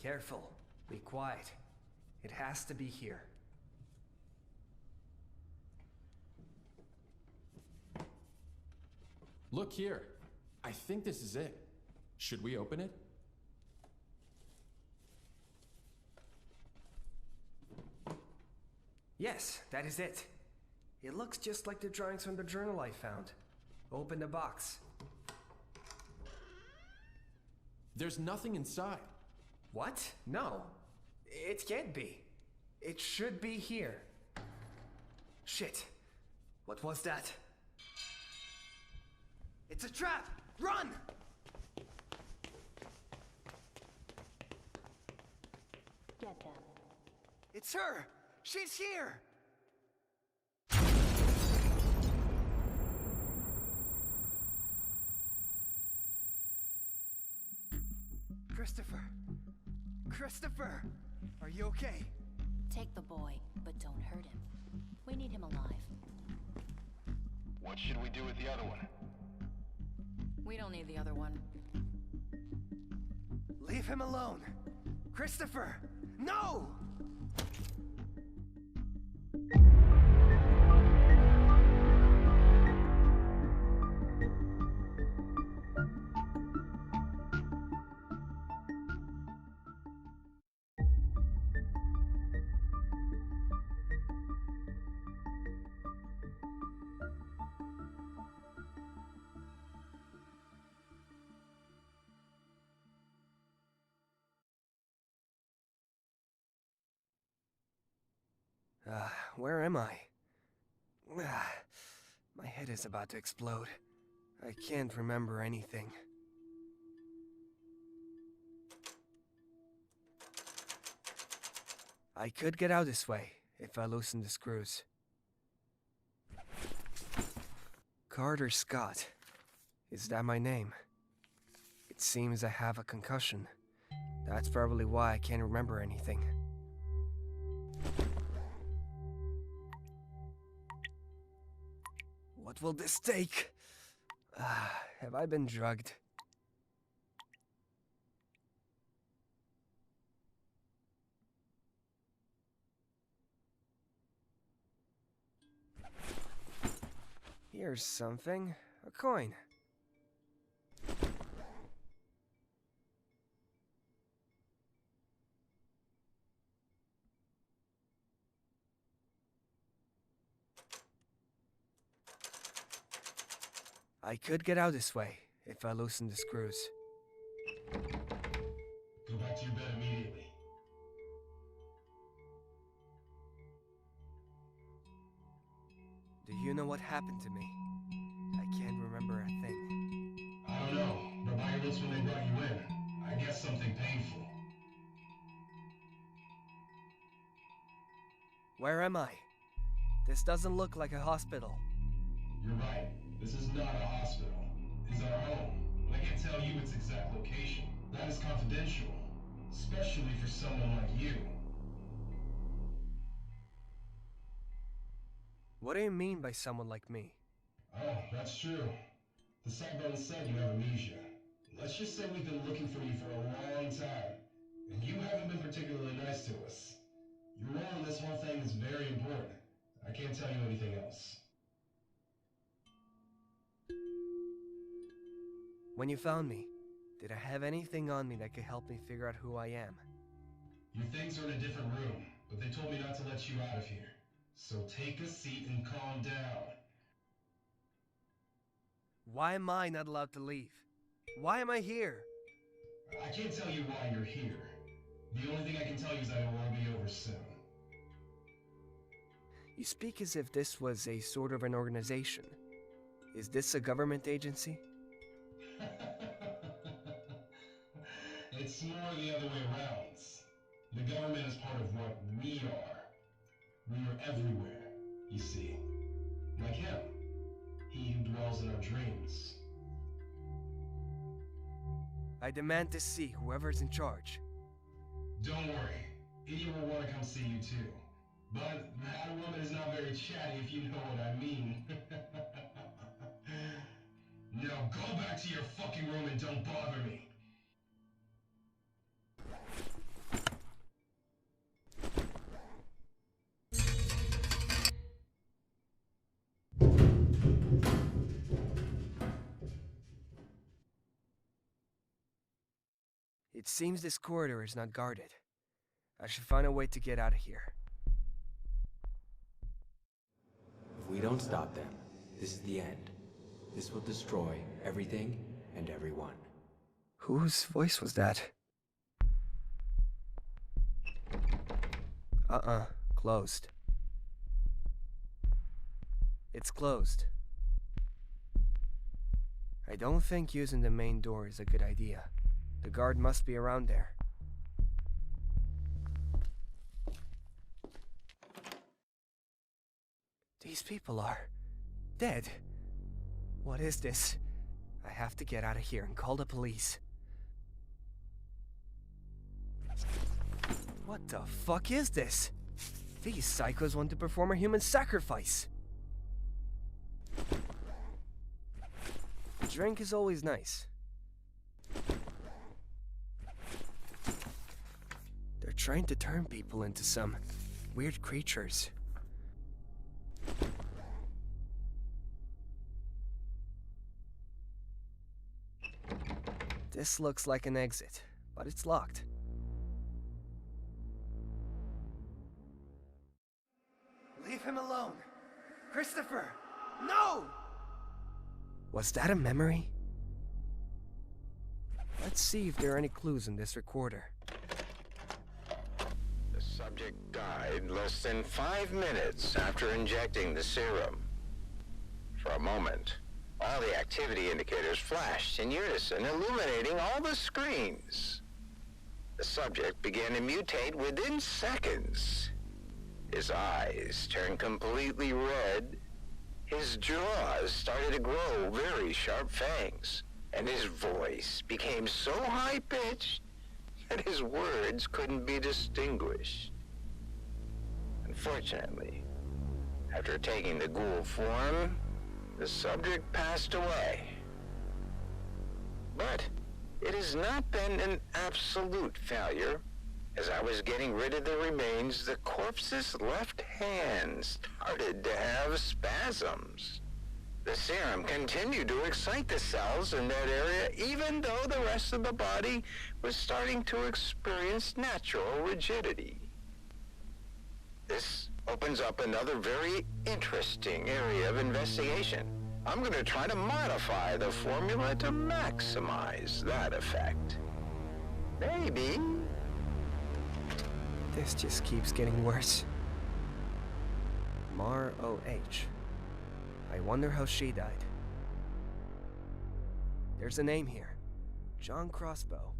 Careful. Be quiet. It has to be here. Look here. I think this is it. Should we open it? Yes, that is it. It looks just like the drawings from the journal I found. Open the box. There's nothing inside. What? No. It can't be. It should be here. Shit. What was that? It's a trap! Run! Get them. It's her! She's here! Christopher! Christopher! Are you okay? Take the boy, but don't hurt him. We need him alive. What should we do with the other one? We don't need the other one. Leave him alone! Christopher! No! Where am I? My head is about to explode. I can't remember anything. I could get out this way, if I loosen the screws. Carter Scott. Is that my name? It seems I have a concussion. That's probably why I can't remember anything. What will this take? Have I been drugged? Here's something. A coin. I could get out this way, if I loosen the screws. Go back to your bed immediately. Do you know what happened to me? I can't remember a thing. I don't know, but by your lips when they brought you in, I guess something painful. Where am I? This doesn't look like a hospital. You're right. This is not a hospital. It's our home. But I can't tell you its exact location. That is confidential. Especially for someone like you. What do you mean by someone like me? Oh, that's true. The Cyberman said you have amnesia. Let's just say we've been looking for you for a long time. And you haven't been particularly nice to us. Your role in this whole thing is very important. I can't tell you anything else. When you found me, did I have anything on me that could help me figure out who I am? Your things are in a different room, but they told me not to let you out of here. So take a seat and calm down. Why am I not allowed to leave? Why am I here? I can't tell you why you're here. The only thing I can tell you is that it will all be over soon. You speak as if this was a sort of an organization. Is this a government agency? It's more the other way around. The government is part of what we are. We are everywhere, you see. Like him. He who dwells in our dreams. I demand to see whoever's in charge. Don't worry. Idiot will want to come see you too. But that woman is not very chatty if you know what I mean. Now go back to your fucking room and don't bother me. It seems this corridor is not guarded. I should find a way to get out of here. If we don't stop them, this is the end. This will destroy everything and everyone. Whose voice was that? Closed. It's closed. I don't think using the main door is a good idea. The guard must be around there. These people are dead. What is this? I have to get out of here and call the police. What the fuck is this? These psychos want to perform a human sacrifice. A drink is always nice. They're trying to turn people into some weird creatures. This looks like an exit, but it's locked. Leave him alone! Christopher! No! Was that a memory? Let's see if there are any clues in this recorder. The subject died less than 5 minutes after injecting the serum. For a moment, all the activity indicators flashed in unison, illuminating all the screens. The subject began to mutate within seconds. His eyes turned completely red. His jaws started to grow very sharp fangs, and his voice became so high-pitched that his words couldn't be distinguished. Unfortunately, after taking the ghoul form, the subject passed away. But it has not been an absolute failure. As I was getting rid of the remains, the corpse's left hand started to have spasms. The serum continued to excite the cells in that area, even though the rest of the body was starting to experience natural rigidity. This opens up another very interesting area of investigation. I'm going to try to modify the formula to maximize that effect. Maybe. This just keeps getting worse. Mar O.H. I wonder how she died. There's a name here. John Crossbow.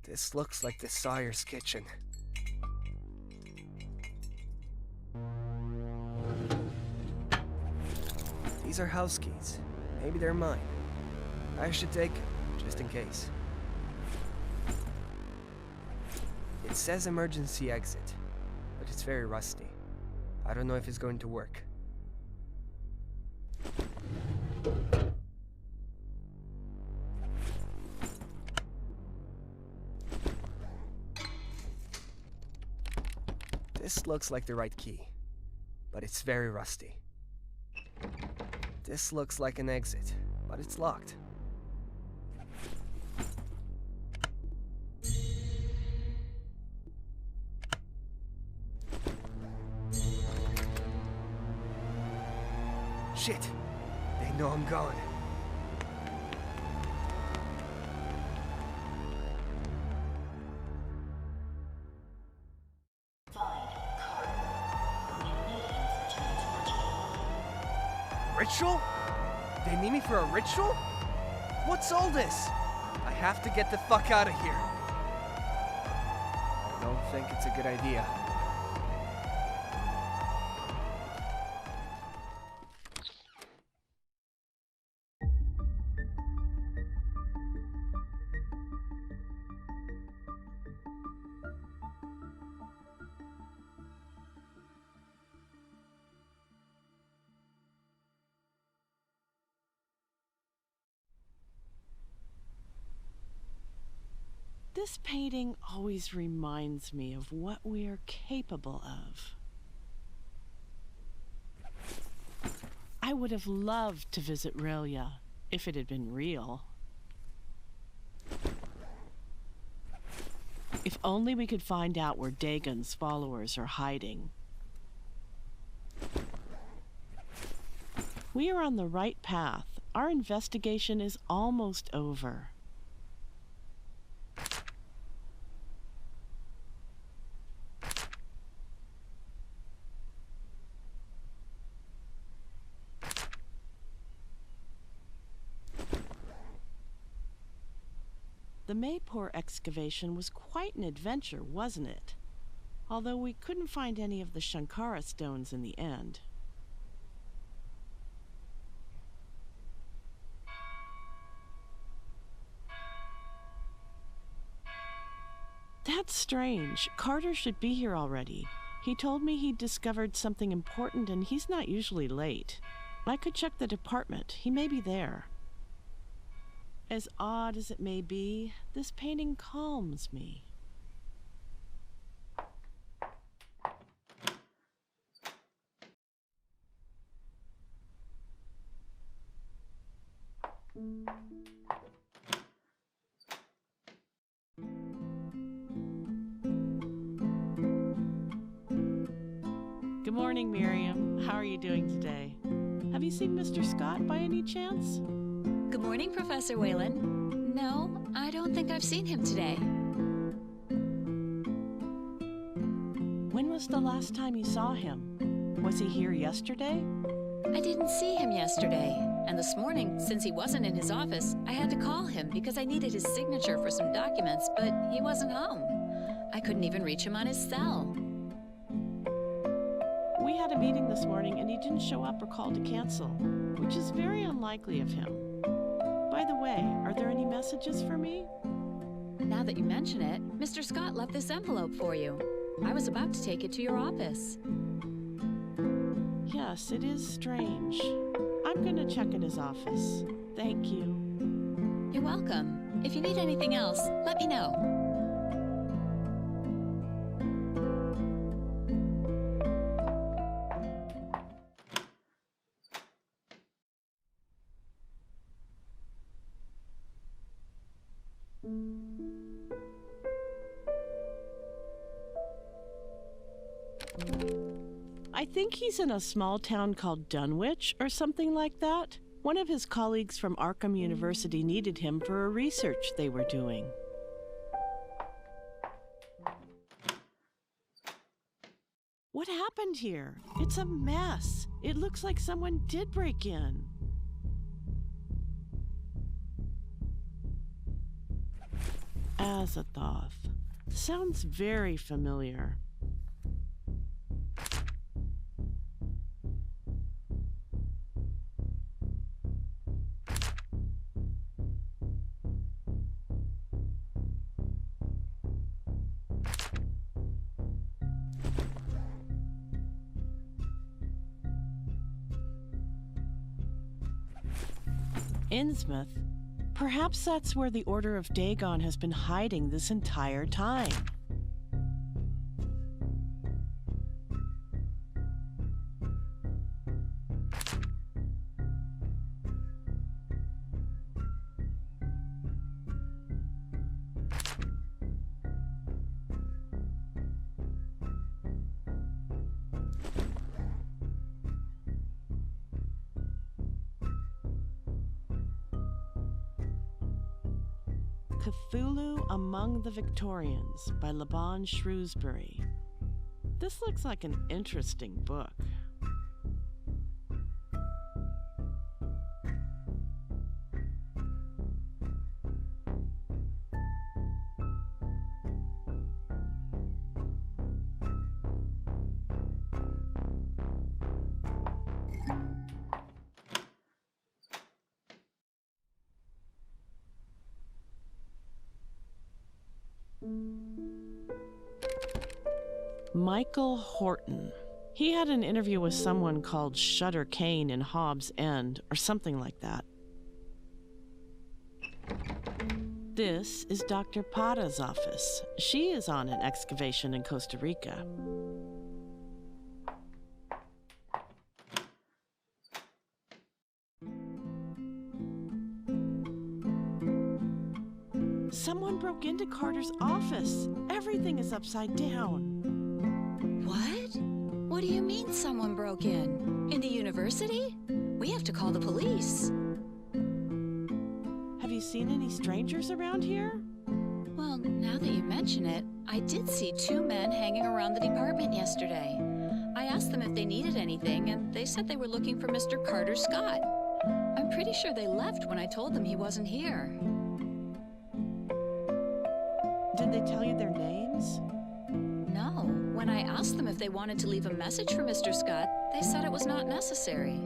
This looks like the Sire's kitchen. These are house keys. Maybe they're mine. I should take them, just in case. It says emergency exit, but it's very rusty. I don't know if it's going to work. This looks like the right key, but it's very rusty. This looks like an exit, but it's locked. Shit! They know I'm gone. Ritual? They need me for a ritual? What's all this? I have to get the fuck out of here. I don't think it's a good idea. This painting always reminds me of what we're capable of. I would have loved to visit Relia if it had been real. If only we could find out where Dagon's followers are hiding. We are on the right path. Our investigation is almost over. The Maypur excavation was quite an adventure, wasn't it? Although we couldn't find any of the Shankara stones in the end. That's strange. Carter should be here already. He told me he'd discovered something important and he's not usually late. I could check the department. He may be there. As odd as it may be, this painting calms me. Good morning, Miriam. How are you doing today? Have you seen Mr. Scott by any chance? Good morning, Professor Whalen. No, I don't think I've seen him today. When was the last time you saw him? Was he here yesterday? I didn't see him yesterday, and this morning, since he wasn't in his office, I had to call him because I needed his signature for some documents, but he wasn't home. I couldn't even reach him on his cell. We had a meeting this morning and he didn't show up or call to cancel, which is very unlikely of him. By the way, are there any messages for me? Now that you mention it, Mr. Scott left this envelope for you. I was about to take it to your office. Yes, it is strange. I'm gonna check in his office. Thank you. You're welcome. If you need anything else, let me know. I think he's in a small town called Dunwich or something like that. One of his colleagues from Arkham University needed him for a research they were doing. What happened here? It's a mess. It looks like someone did break in. Azathoth. Sounds very familiar. Innsmouth? Perhaps that's where the Order of Dagon has been hiding this entire time. Cthulhu Among the Victorians by Laban Shrewsbury. This looks like an interesting book. Michael Horton. He had an interview with someone called Shutter Kane in Hobbs End, or something like that. This is Dr. Parra's office. She is on an excavation in Costa Rica. Someone broke into Carter's office. Everything is upside down. What? What do you mean someone broke in? In the university? We have to call the police. Have you seen any strangers around here? Well, now that you mention it, I did see two men hanging around the department yesterday. I asked them if they needed anything, and they said they were looking for Mr. Carter Scott. I'm pretty sure they left when I told them he wasn't here. Did they tell you their names? No. When I asked them if they wanted to leave a message for Mr. Scott, they said it was not necessary.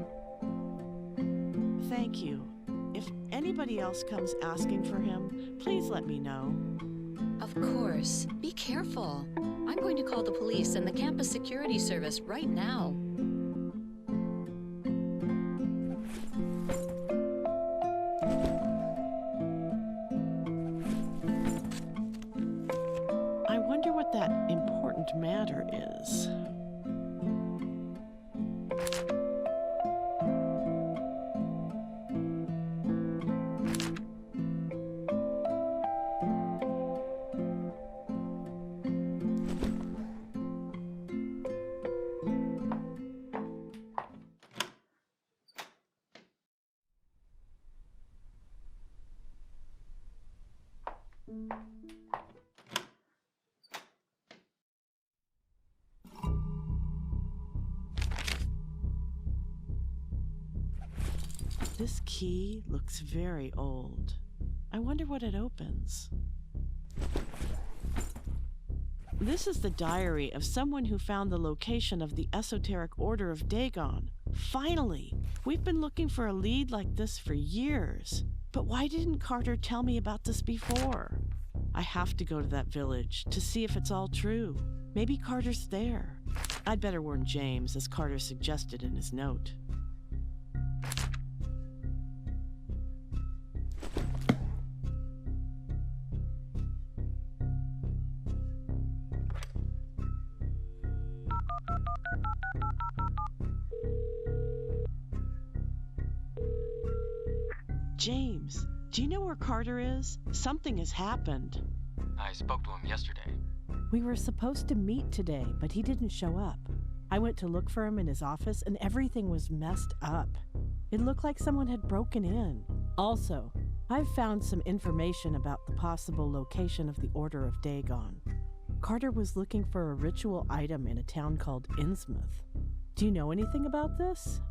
Thank you. If anybody else comes asking for him, please let me know. Of course. Be careful. I'm going to call the police and the campus security service right now. I wonder what that important matter is. This key looks very old. I wonder what it opens. This is the diary of someone who found the location of the esoteric order of Dagon. Finally! We've been looking for a lead like this for years. But why didn't Carter tell me about this before? I have to go to that village to see if it's all true. Maybe Carter's there. I'd better warn James, as Carter suggested in his note. James, do you know where Carter is? Something has happened. I spoke to him yesterday. We were supposed to meet today, but he didn't show up. I went to look for him in his office and everything was messed up. It looked like someone had broken in. Also, I've found some information about the possible location of the Order of Dagon. Carter was looking for a ritual item in a town called Innsmouth. Do you know anything about this?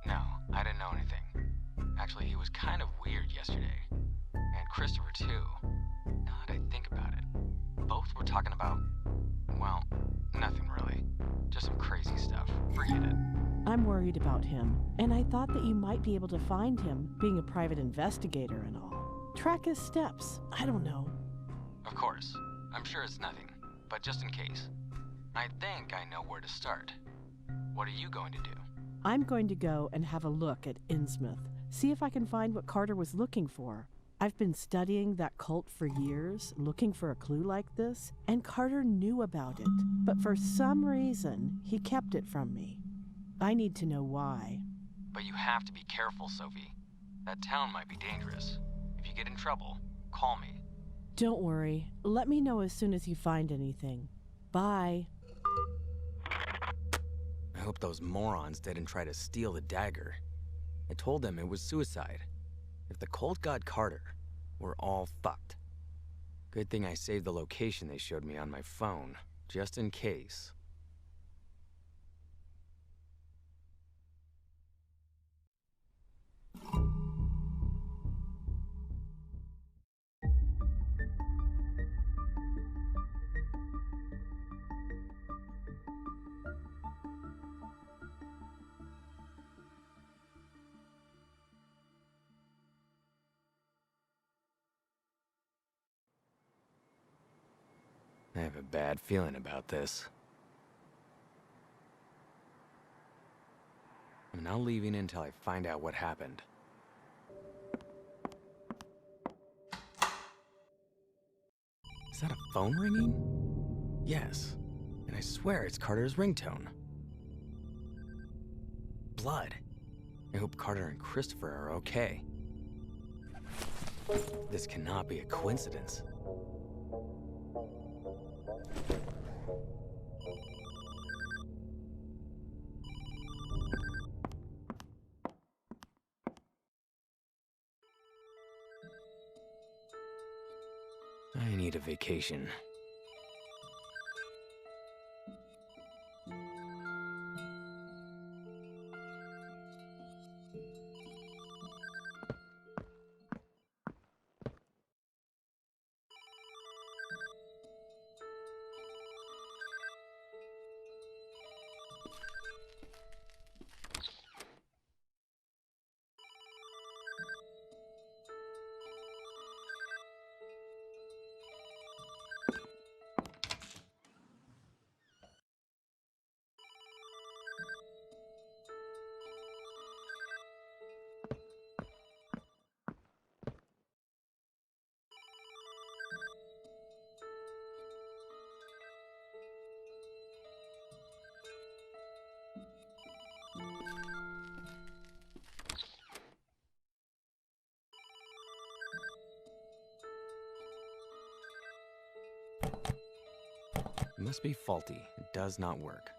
No, I didn't know anything. Actually, he was kind of weird yesterday. And Christopher, too. Now that I think about it, both were talking about, well, nothing really. Just some crazy stuff. Forget it. I'm worried about him, and I thought that you might be able to find him, being a private investigator and all. Track his steps. I don't know. Of course. I'm sure it's nothing. But just in case. I think I know where to start. What are you going to do? I'm going to go and have a look at Innsmouth, see if I can find what Carter was looking for. I've been studying that cult for years, looking for a clue like this, and Carter knew about it, but for some reason, he kept it from me. I need to know why. But you have to be careful, Sophie. That town might be dangerous. If you get in trouble, call me. Don't worry. Let me know as soon as you find anything. Bye. I hope those morons didn't try to steal the dagger. I told them it was suicide. If the cult got Carter, we're all fucked. Good thing I saved the location they showed me on my phone, just in case. I have a bad feeling about this. I'm not leaving until I find out what happened. Is that a phone ringing? Yes. And I swear it's Carter's ringtone. Blood. I hope Carter and Christopher are okay. This cannot be a coincidence. I need a vacation. It must be faulty. It does not work.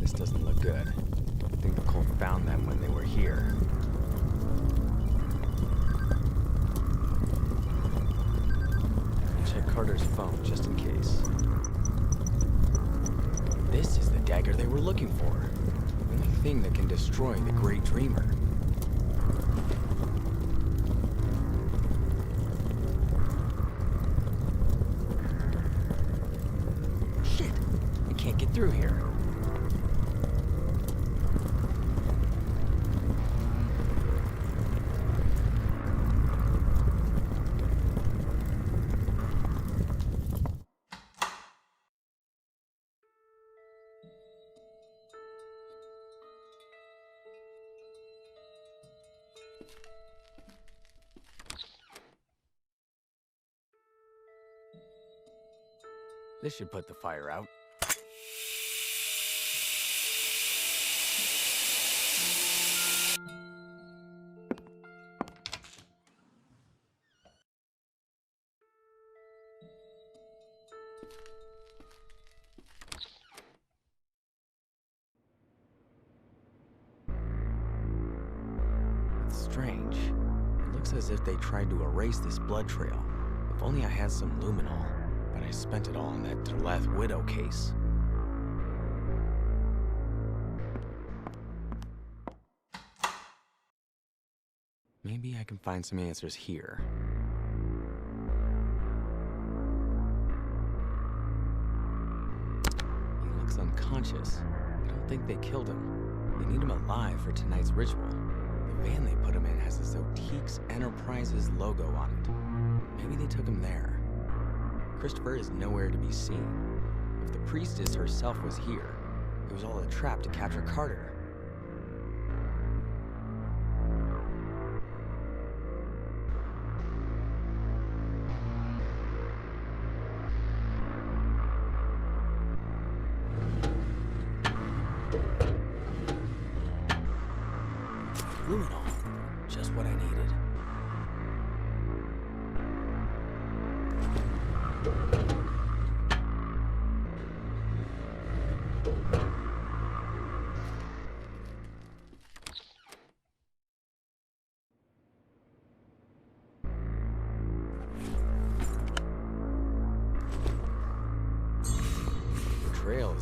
This doesn't look good. I think the cult found them when they were here. Check Carter's phone just in case. This is the dagger they were looking for. The only thing that can destroy the Great Dreamer. Shit! I can't get through here. This should put the fire out. It's strange. It looks as if they tried to erase this blood trail. If only I had some luminol. But I spent it all on that Deleth Widow case. Maybe I can find some answers here. He looks unconscious. I don't think they killed him. They need him alive for tonight's ritual. The van they put him in has the Zotique's Enterprises logo on it. Maybe they took him there. Christopher is nowhere to be seen. If the priestess herself was here, it was all a trap to capture Carter. Luminol, just what I needed.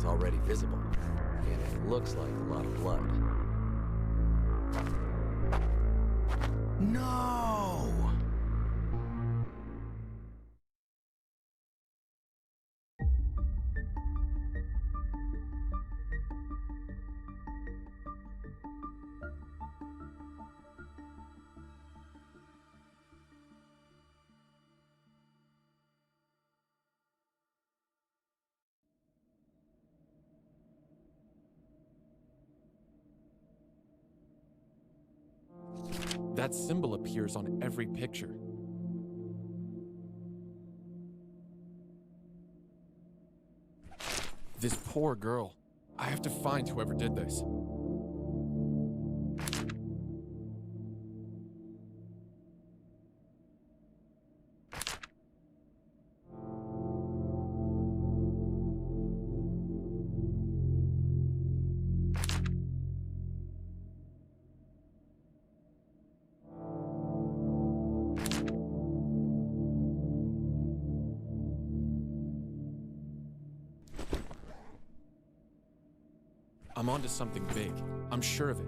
already visible, and it looks like a lot of blood. No! That symbol appears on every picture. This poor girl. I have to find whoever did this. I'm onto something big. I'm sure of it.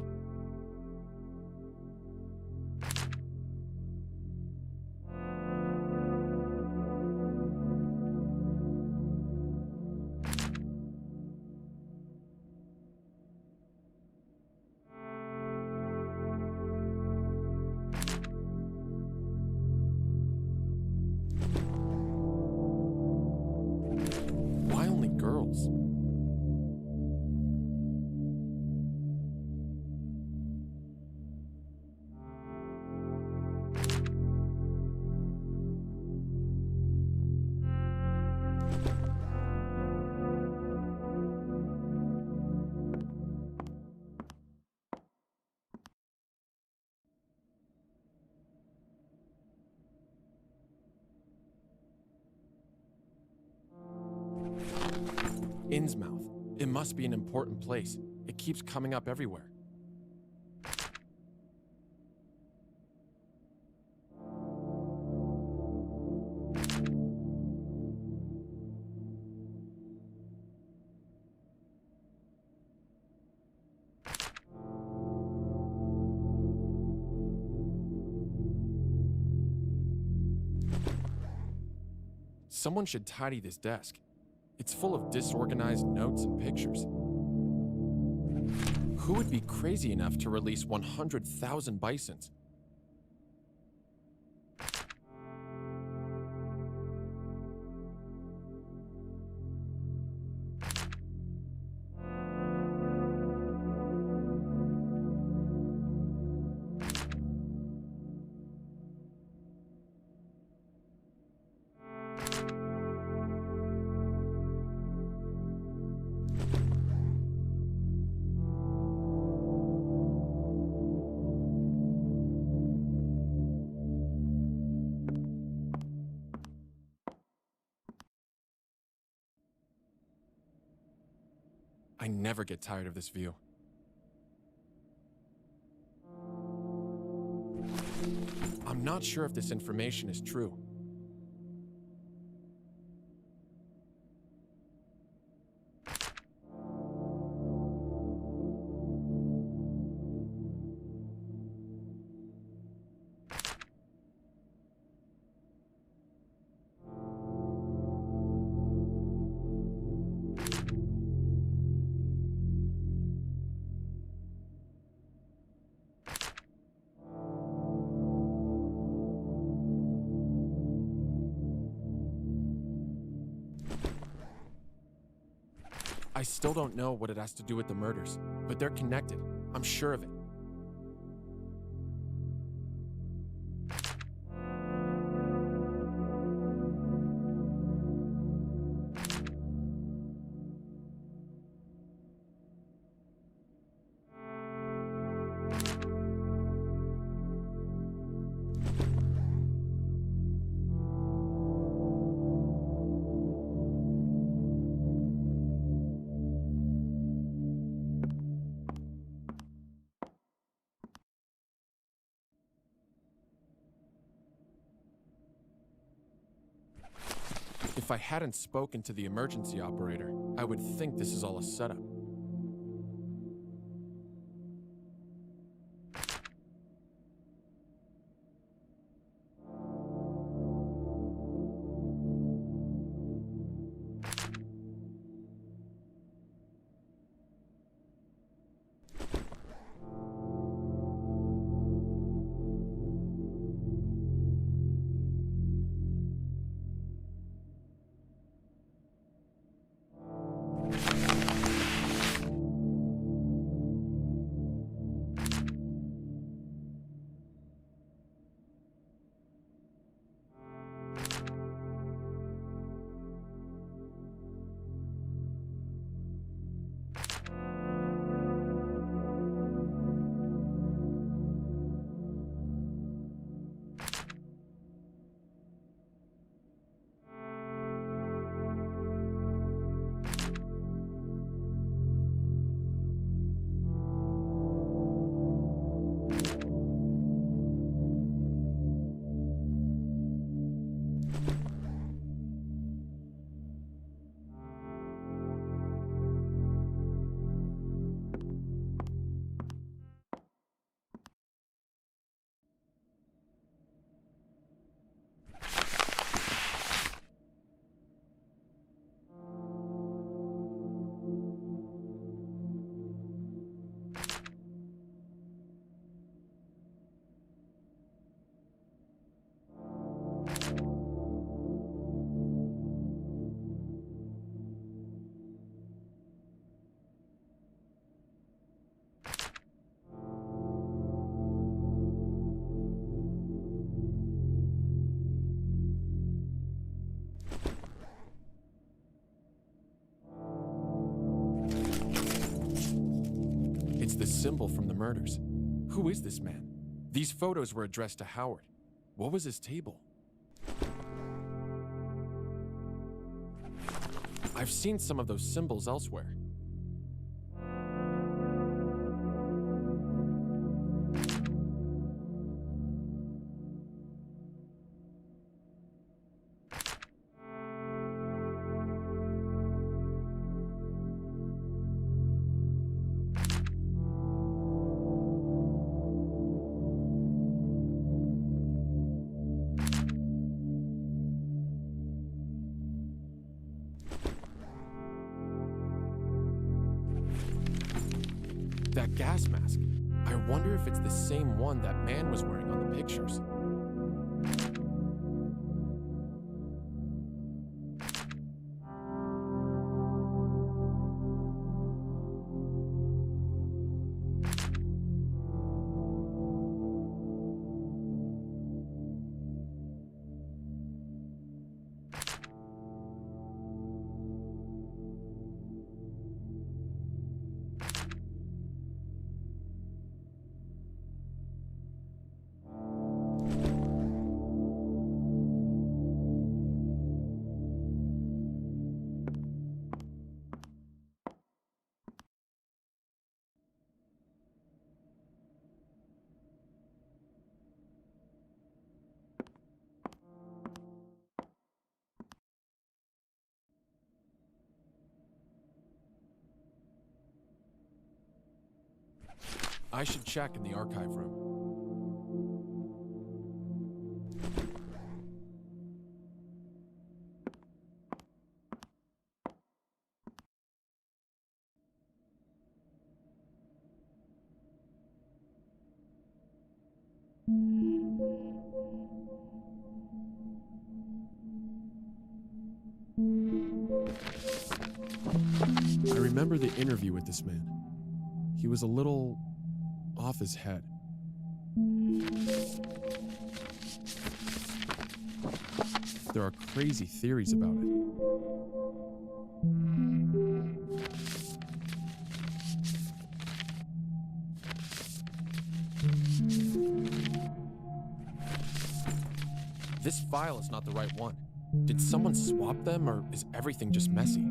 Why only girls? Innsmouth. It must be an important place. It keeps coming up everywhere. Someone should tidy this desk. It's full of disorganized notes and pictures. Who would be crazy enough to release 100,000 bisons? I never get tired of this view. I'm not sure if this information is true. I still don't know what it has to do with the murders, but they're connected. I'm sure of it. If I hadn't spoken to the emergency operator, I would think this is all a setup. It's the symbol from the murders. Who is this man? These photos were addressed to Howard. What was his table? I've seen some of those symbols elsewhere. That gas mask. I wonder if it's the same one that man was wearing on the pictures. I should check in the archive room. I remember the interview with this man. He was a little off his head. There are crazy theories about it. This file is not the right one. Did someone swap them, or is everything just messy?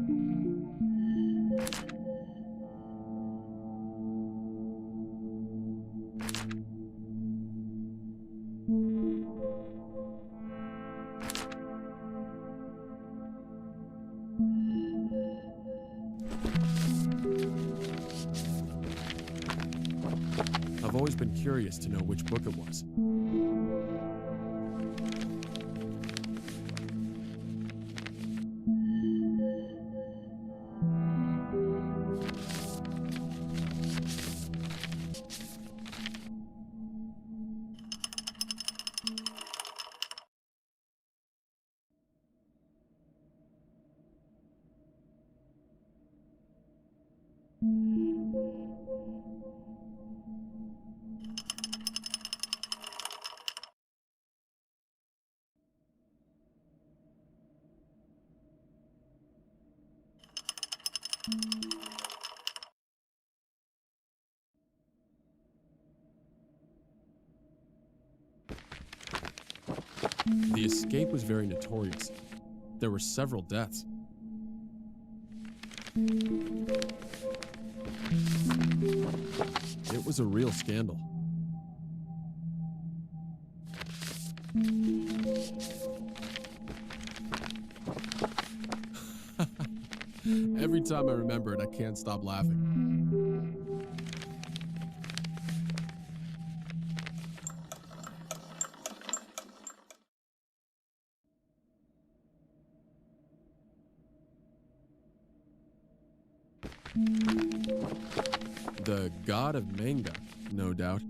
curious to know which book it was. The escape was very notorious. There were several deaths. It was a real scandal. Every time I remember it, I can't stop laughing. The god of manga, no doubt.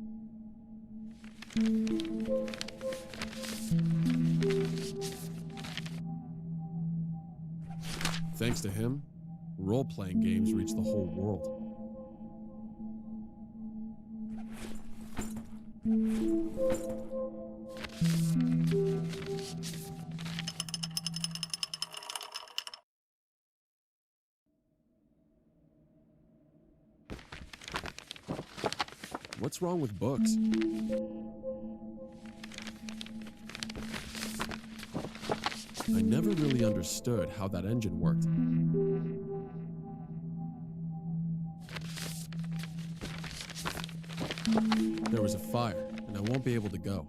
Thanks to him, role-playing games reach the whole world. What's wrong with books? I never really understood how that engine worked. There was a fire, and I won't be able to go.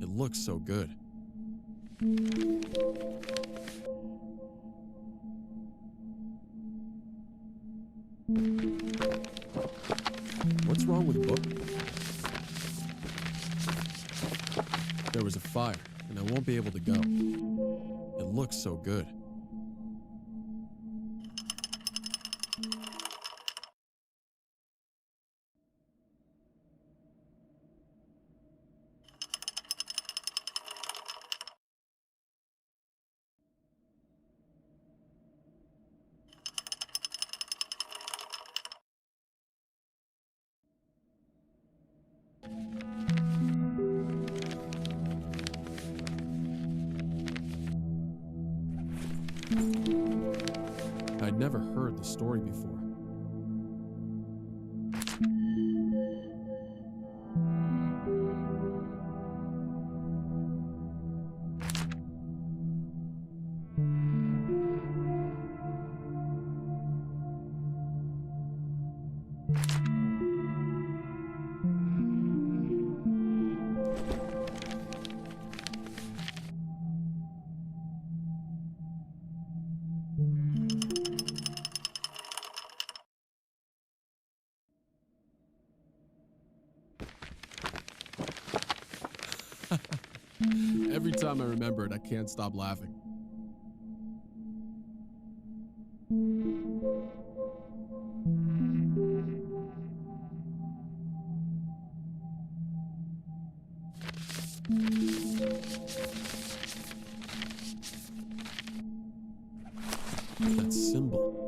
It looks so good. What's wrong with book? There was a fire, and I won't be able to go. It looks so good. I'd never heard the story before. Every time I remember it, I can't stop laughing. That symbol.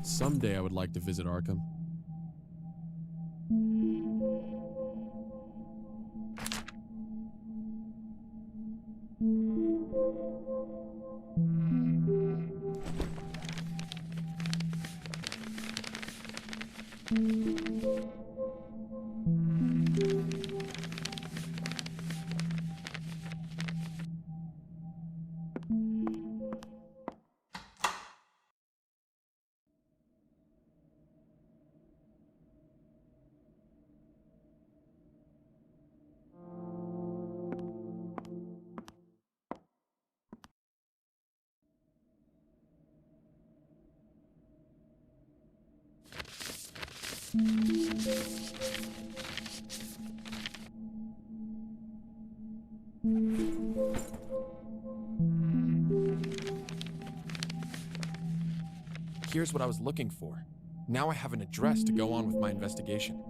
Someday I would like to visit Arkham. Here's what I was looking for. Now I have an address to go on with my investigation.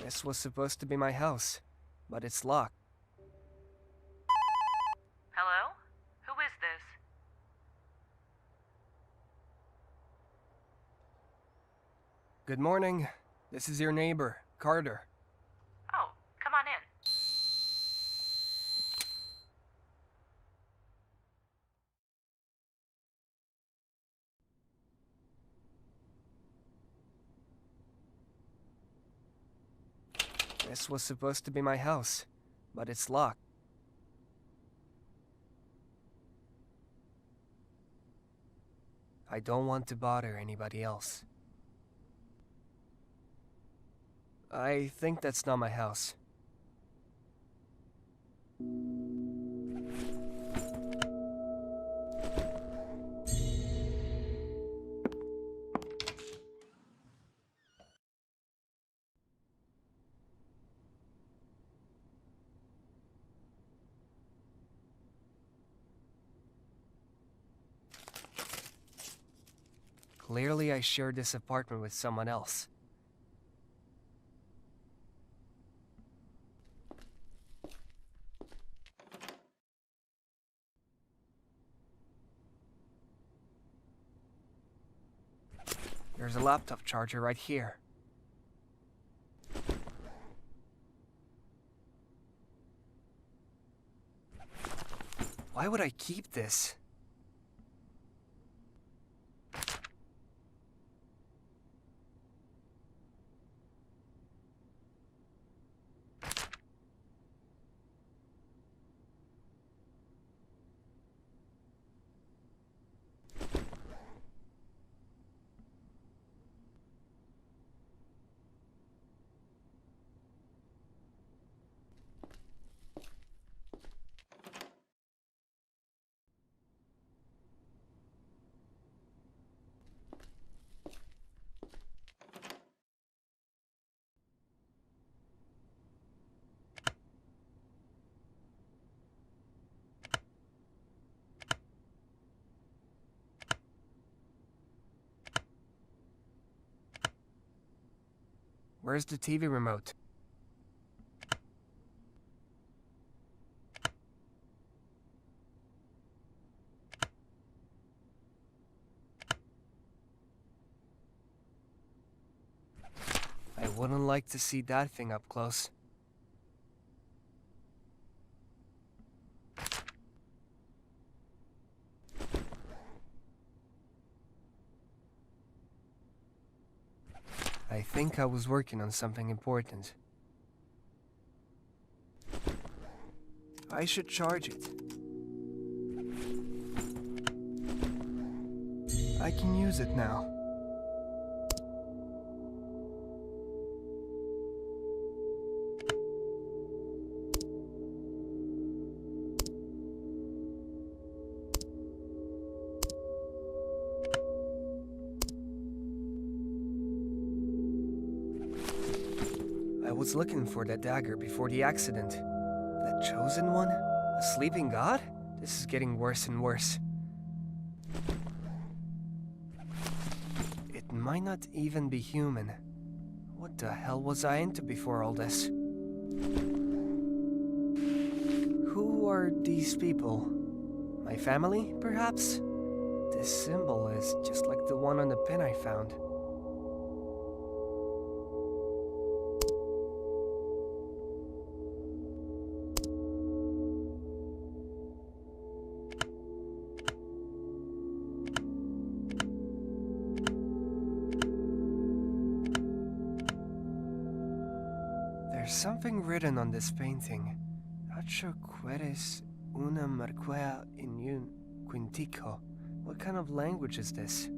This was supposed to be my house, but it's locked. Hello? Who is this? Good morning. This is your neighbor, Carter. Oh, come on in. This was supposed to be my house, but it's locked. I don't want to bother anybody else. I think that's not my house. Clearly, I shared this apartment with someone else. There's a laptop charger right here. Why would I keep this? Where's the TV remote? I wouldn't like to see that thing up close. I think I was working on something important. I should charge it. I can use it now. I was looking for that dagger before the accident. The chosen one? A sleeping god? This is getting worse and worse. It might not even be human. What What the hell was I into before all this? Who are these people? My family, perhaps? This symbol is just like the one on the pin I found. There's something written on this painting. Acho queres una marquea in un quintico. What kind of language is this?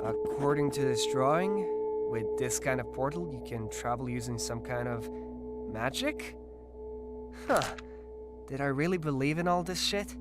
According to this drawing, with this kind of portal, you can travel using some kind of magic? Huh. Did I really believe in all this shit?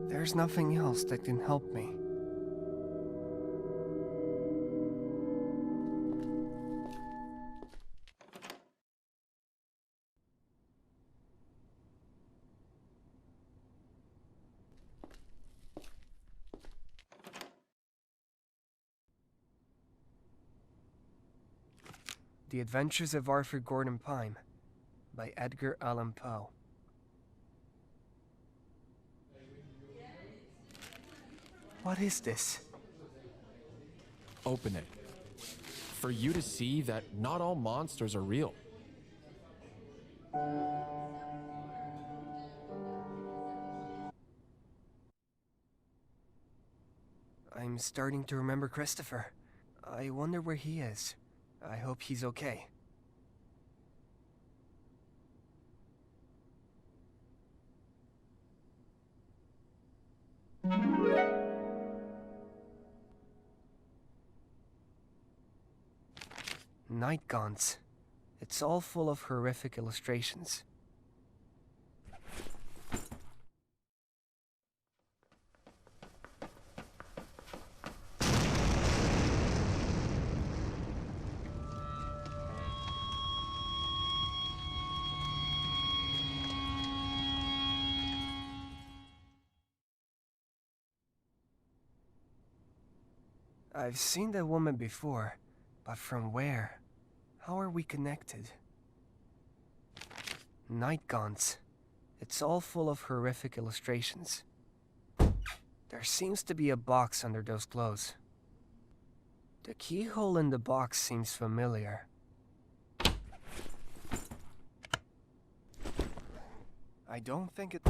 There's nothing else that can help me. The Adventures of Arthur Gordon Pym by Edgar Allan Poe. What is this? Open it. For you to see that not all monsters are real. I'm starting to remember Christopher. I wonder where he is. I hope he's okay. Night gaunts. It's all full of horrific illustrations. I've seen that woman before, but from where? How are we connected? Night gaunts. It's all full of horrific illustrations. There seems to be a box under those clothes. The keyhole in the box seems familiar. I don't think it...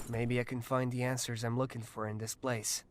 Maybe I can find the answers I'm looking for in this place.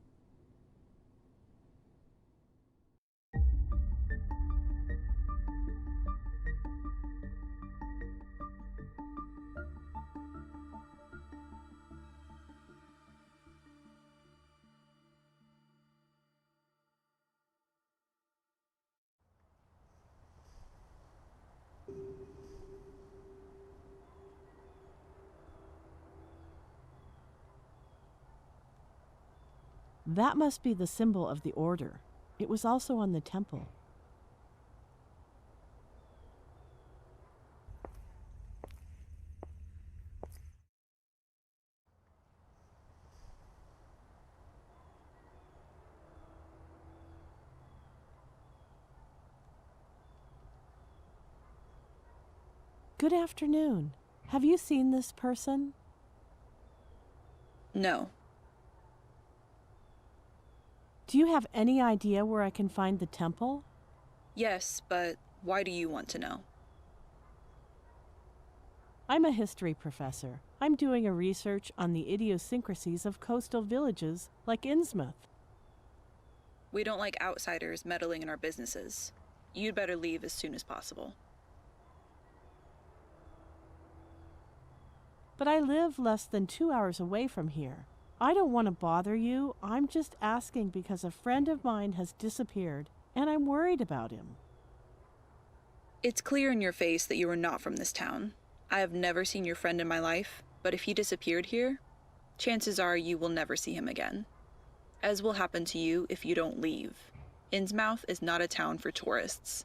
That must be the symbol of the order. It was also on the temple. Good afternoon. Have you seen this person? No. Do you have any idea where I can find the temple? Yes, but why do you want to know? I'm a history professor. I'm doing a research on the idiosyncrasies of coastal villages like Innsmouth. We don't like outsiders meddling in our businesses. You'd better leave as soon as possible. But I live less than 2 hours away from here. I don't want to bother you. I'm just asking because a friend of mine has disappeared, and I'm worried about him. It's clear in your face that you are not from this town. I have never seen your friend in my life, but if he disappeared here, chances are you will never see him again. As will happen to you if you don't leave. Innsmouth is not a town for tourists.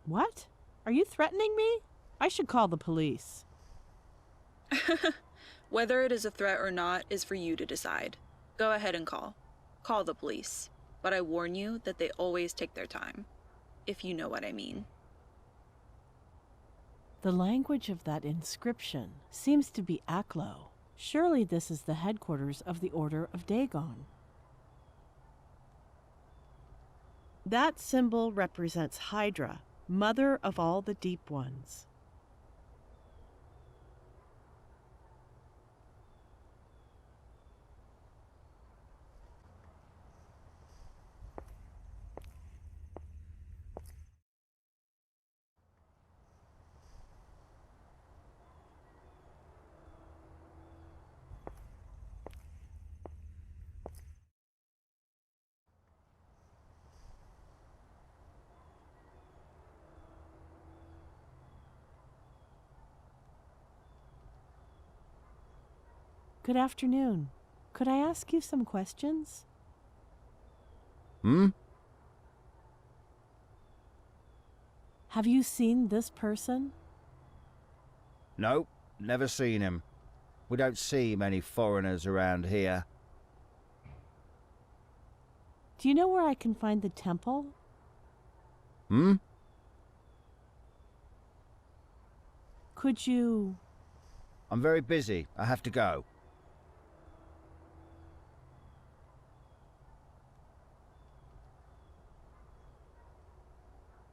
What? Are you threatening me? I should call the police. Whether it is a threat or not is for you to decide. Go ahead and call. Call the police. But I warn you that they always take their time. If you know what I mean. The language of that inscription seems to be Aklo. Surely this is the headquarters of the Order of Dagon. That symbol represents Hydra, mother of all the deep ones. Good afternoon. Could I ask you some questions? Have you seen this person? Nope, never seen him. We don't see many foreigners around here. Do you know where I can find the temple? Could you... I'm very busy. I have to go.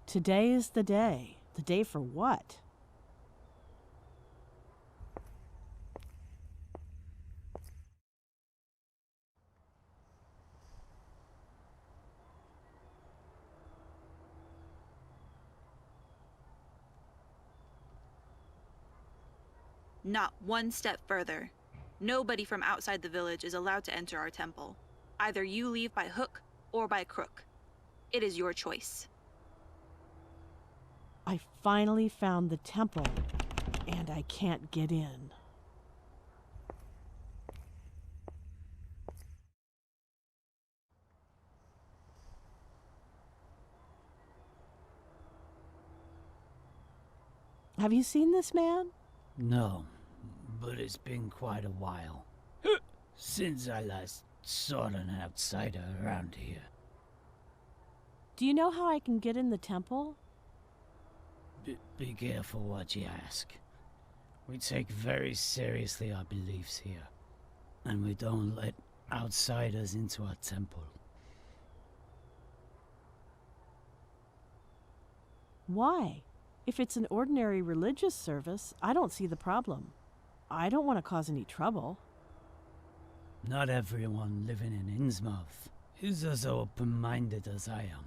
Today is the day. The day for what? Not one step further. Nobody from outside the village is allowed to enter our temple. Either you leave by hook or by crook. It is your choice. I finally found the temple, and I can't get in. Have you seen this man? No, but it's been quite a while since I last saw an outsider around here. Do you know how I can get in the temple? Be careful what you ask. We take very seriously our beliefs here, and we don't let outsiders into our temple. Why? If it's an ordinary religious service, I don't see the problem. I don't want to cause any trouble. Not everyone living in Innsmouth is as open-minded as I am.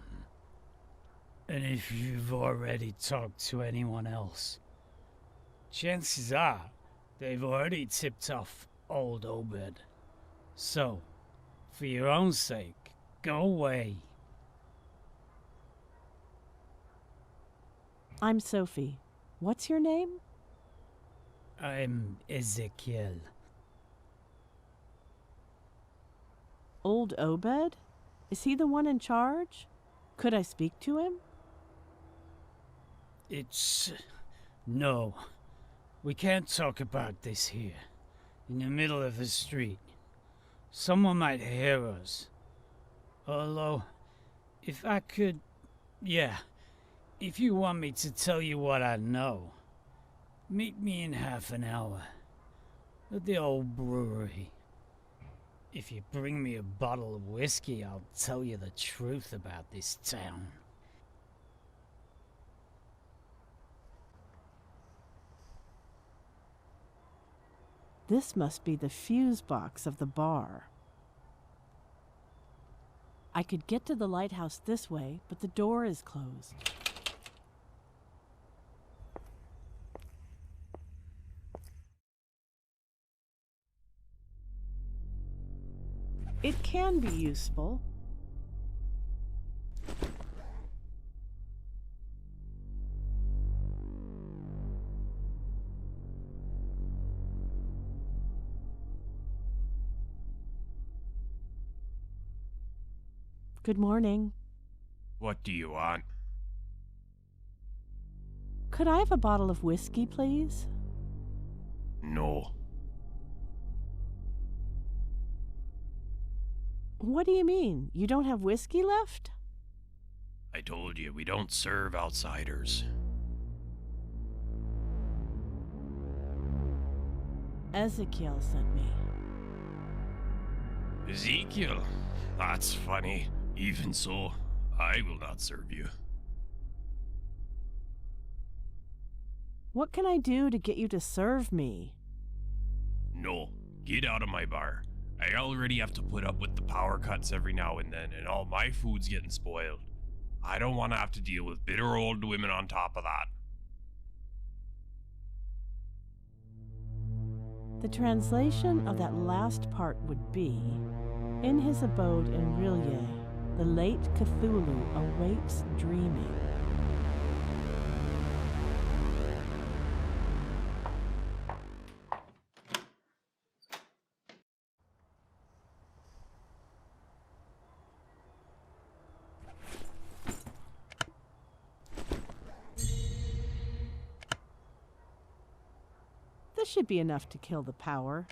And if you've already talked to anyone else, chances are they've already tipped off old Obed. So, for your own sake, go away. I'm Sophie. What's your name? I'm Ezekiel. Old Obed? Is he the one in charge? Could I speak to him? No. We can't talk about this here, in the middle of the street. Someone might hear us. Although, if I could... Yeah, if you want me to tell you what I know, meet me in half an hour at the old brewery. If you bring me a bottle of whiskey, I'll tell you the truth about this town. This must be the fuse box of the bar. I could get to the lighthouse this way, but the door is closed. It can be useful. Good morning. What do you want? Could I have a bottle of whiskey, please? No. What do you mean? You don't have whiskey left? I told you, we don't serve outsiders. Ezekiel sent me. Ezekiel? That's funny. Even so, I will not serve you. What can I do to get you to serve me? No, get out of my bar. I already have to put up with the power cuts every now and then, and all my food's getting spoiled. I don't want to have to deal with bitter old women on top of that. The translation of that last part would be, in his abode in Rilye, the late Cthulhu awaits dreaming. This should be enough to kill the power.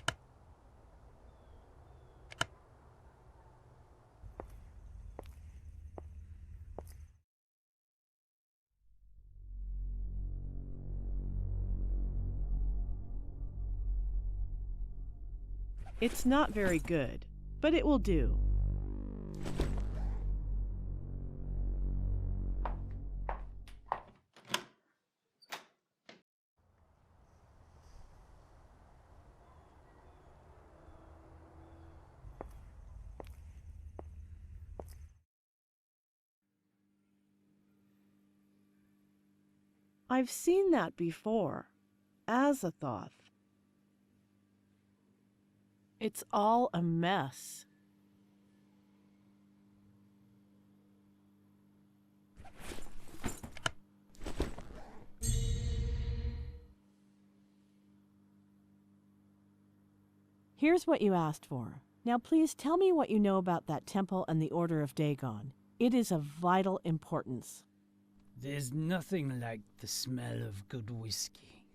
It's not very good, but it will do. I've seen that before. Azathoth. It's all a mess. Here's what you asked for. Now please tell me what you know about that temple and the Order of Dagon. It is of vital importance. There's nothing like the smell of good whiskey.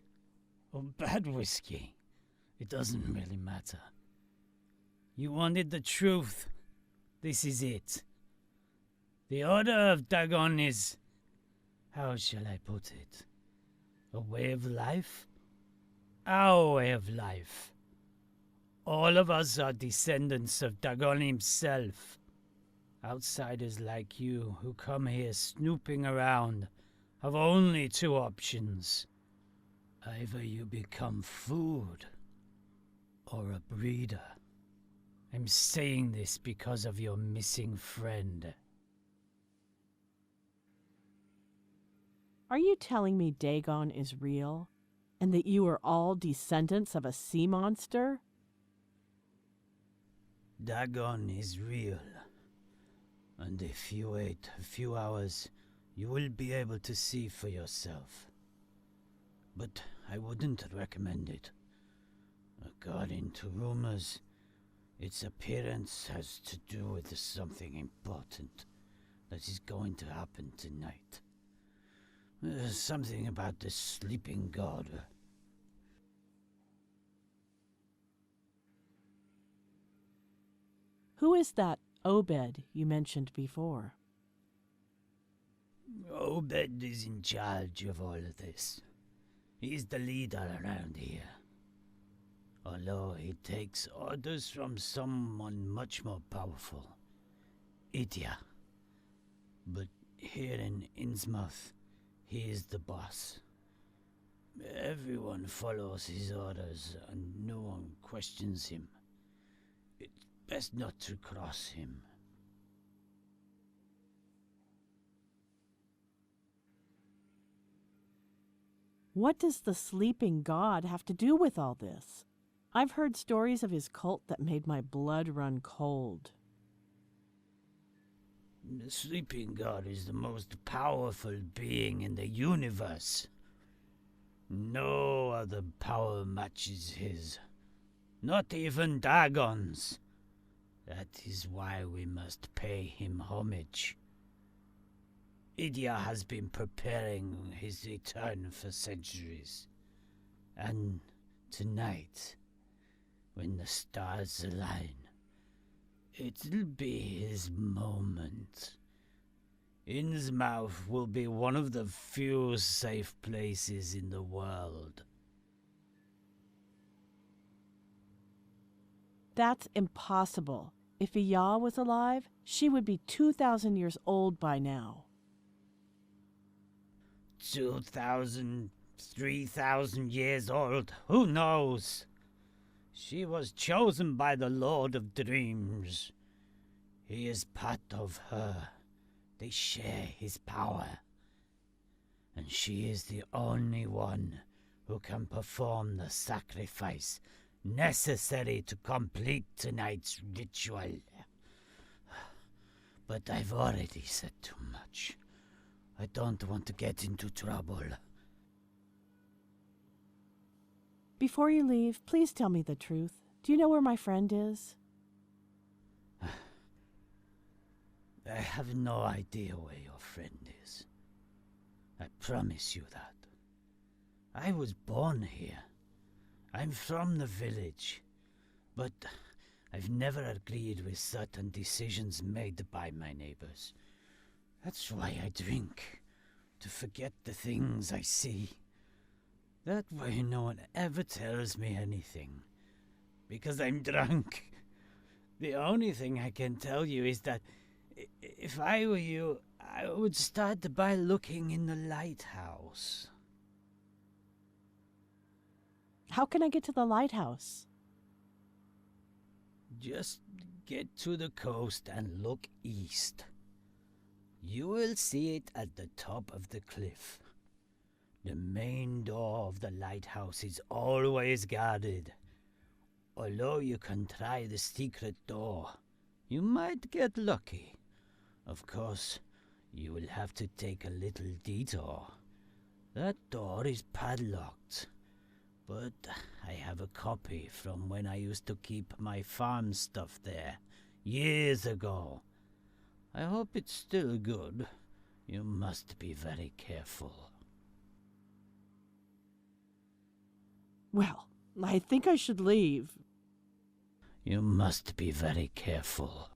Or bad whiskey. It doesn't really matter. You wanted the truth. This is it. The Order of Dagon is... how shall I put it? A way of life? Our way of life. All of us are descendants of Dagon himself. Outsiders like you who come here snooping around have only two options. Either you become food or a breeder. I'm saying this because of your missing friend. Are you telling me Dagon is real? And that you are all descendants of a sea monster? Dagon is real. And if you wait a few hours, you will be able to see for yourself. But I wouldn't recommend it. According to rumors, its appearance has to do with something important that is going to happen tonight. Something about the sleeping god. Who is that Obed you mentioned before? Obed is in charge of all of this. He's the leader around here. although he takes orders from someone much more powerful, Idia. But here in Innsmouth, he is the boss. Everyone follows his orders, and no one questions him. It's best not to cross him. What does the sleeping god have to do with all this? I've heard stories of his cult that made my blood run cold. The sleeping god is the most powerful being in the universe. No other power matches his. Not even Dagon's. That is why we must pay him homage. Idia has been preparing his return for centuries. And tonight, when the stars align, it'll be his moment. Innsmouth will be one of the few safe places in the world. That's impossible. If Iya was alive, she would be 2,000 years old by now. 2,000, 3,000 years old, who knows? She was chosen by the Lord of Dreams. He is part of her. They share his power. And she is the only one who can perform the sacrifice necessary to complete tonight's ritual. But I've already said too much. I don't want to get into trouble. Before you leave, please tell me the truth. Do you know where my friend is? I have no idea where your friend is. I promise you that. I was born here. I'm from the village. But I've never agreed with certain decisions made by my neighbors. That's why I drink, to forget the things I see. That way no one ever tells me anything, because I'm drunk. The only thing I can tell you is that if I were you, I would start by looking in the lighthouse. How can I get to the lighthouse? Just get to the coast and look east. You will see it at the top of the cliff. The main door of the lighthouse is always guarded. Although you can try the secret door, you might get lucky. Of course, you will have to take a little detour. That door is padlocked, but I have a copy from when I used to keep my farm stuff there, years ago. I hope it's still good. You must be very careful. Well, I think I should leave. You must be very careful.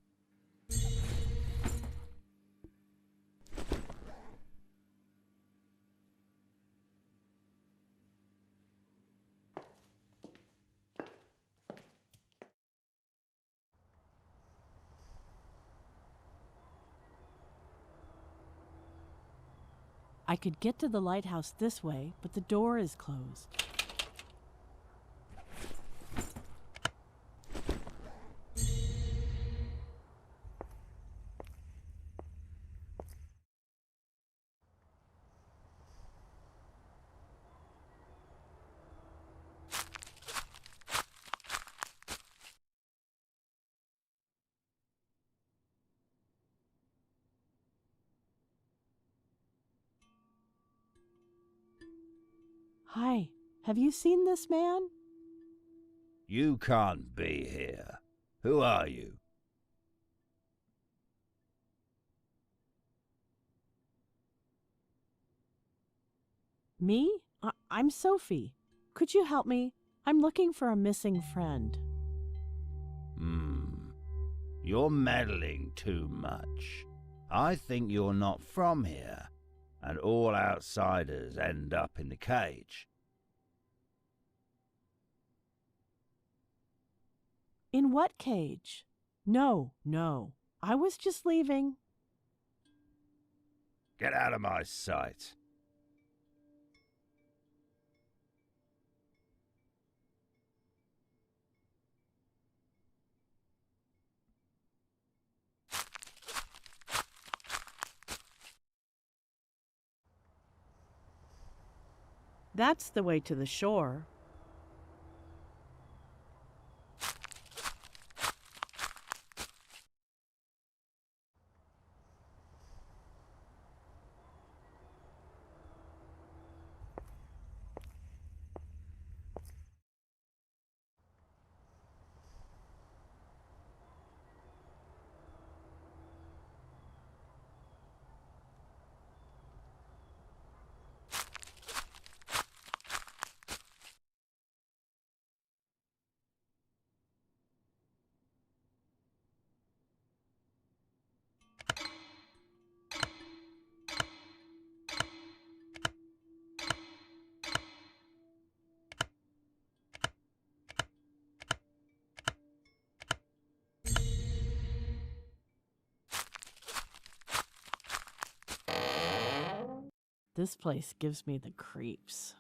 I could get to the lighthouse this way, but the door is closed. Hi, have you seen this man? You can't be here. Who are you? Me? I'm Sophie. Could you help me? I'm looking for a missing friend. You're meddling too much. I think you're not from here, and all outsiders end up in the cage. In what cage? No, no. I was just leaving. Get out of my sight. That's the way to the shore. This place gives me the creeps.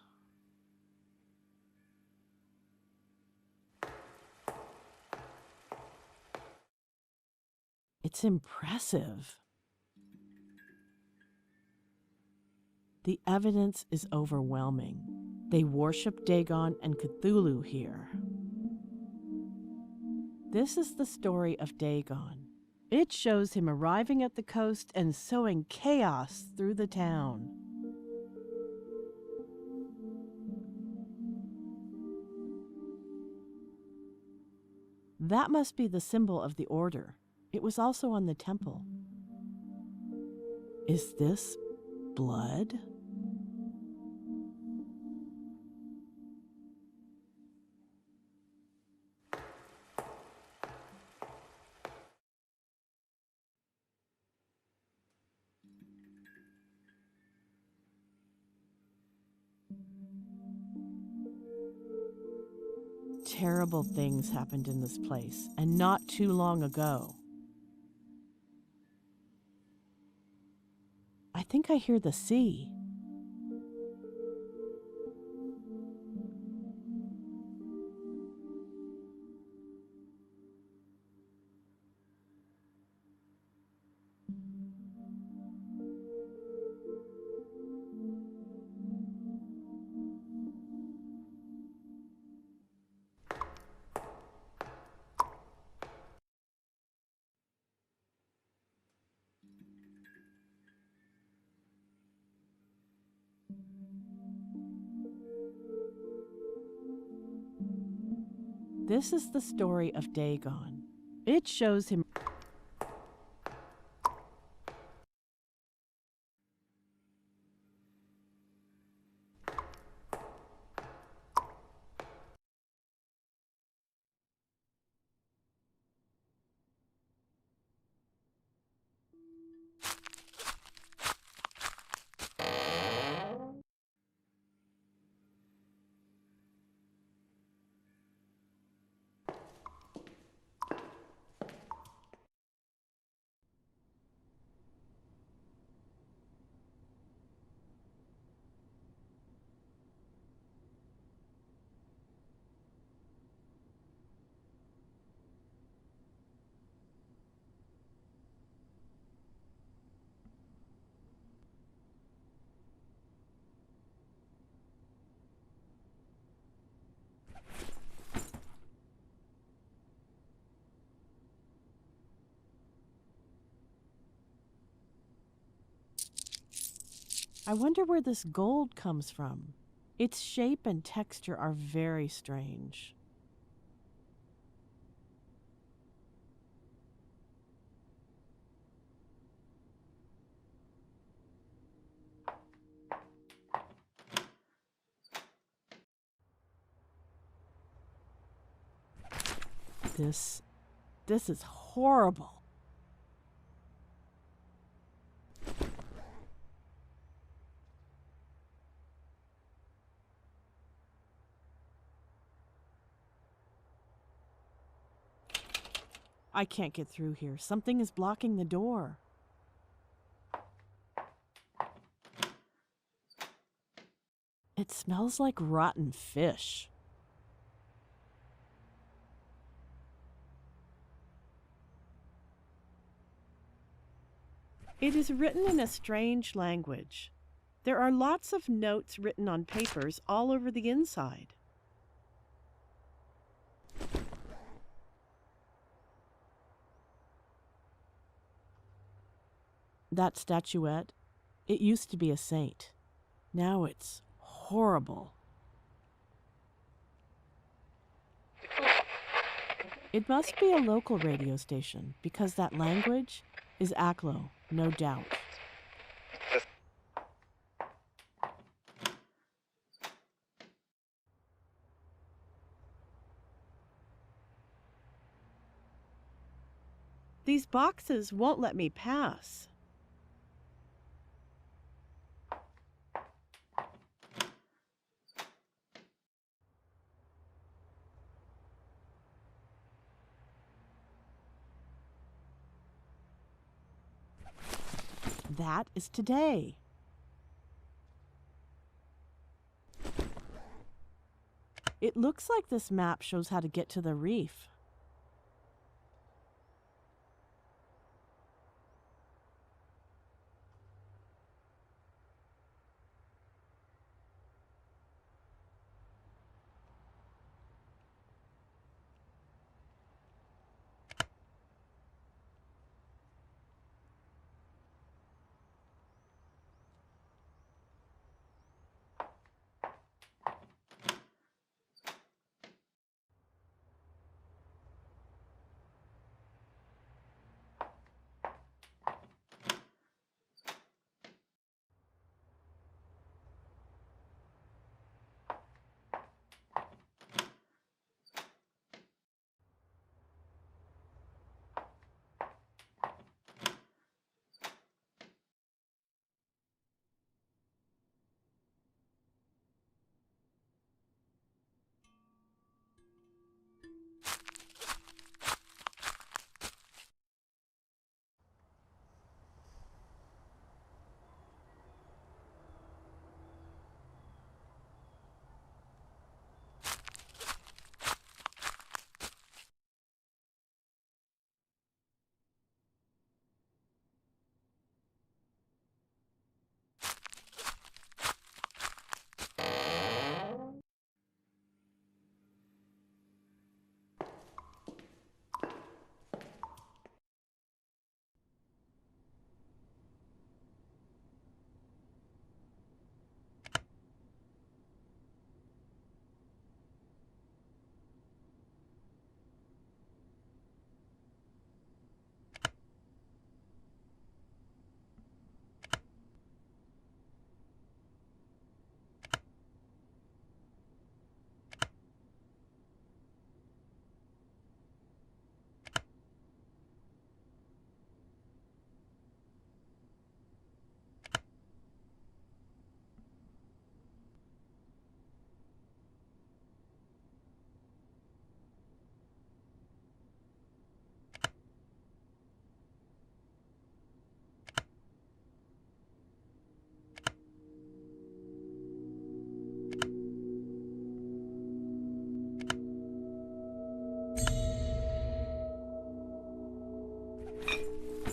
It's impressive. The evidence is overwhelming. They worship Dagon and Cthulhu here. This is the story of Dagon. It shows him arriving at the coast and sowing chaos through the town. That must be the symbol of the order. It was also on the temple. Is this blood? Terrible things happened in this place, and not too long ago. I think I hear the sea. This is the story of Dagon. It shows him. I wonder where this gold comes from. Its shape and texture are very strange. This is horrible. I can't get through here. Something is blocking the door. It smells like rotten fish. It is written in a strange language. There are lots of notes written on papers all over the inside. That statuette, it used to be a saint. Now it's horrible. It must be a local radio station because that language is Aklo, no doubt. These boxes won't let me pass. That is today. It looks like this map shows how to get to the reef.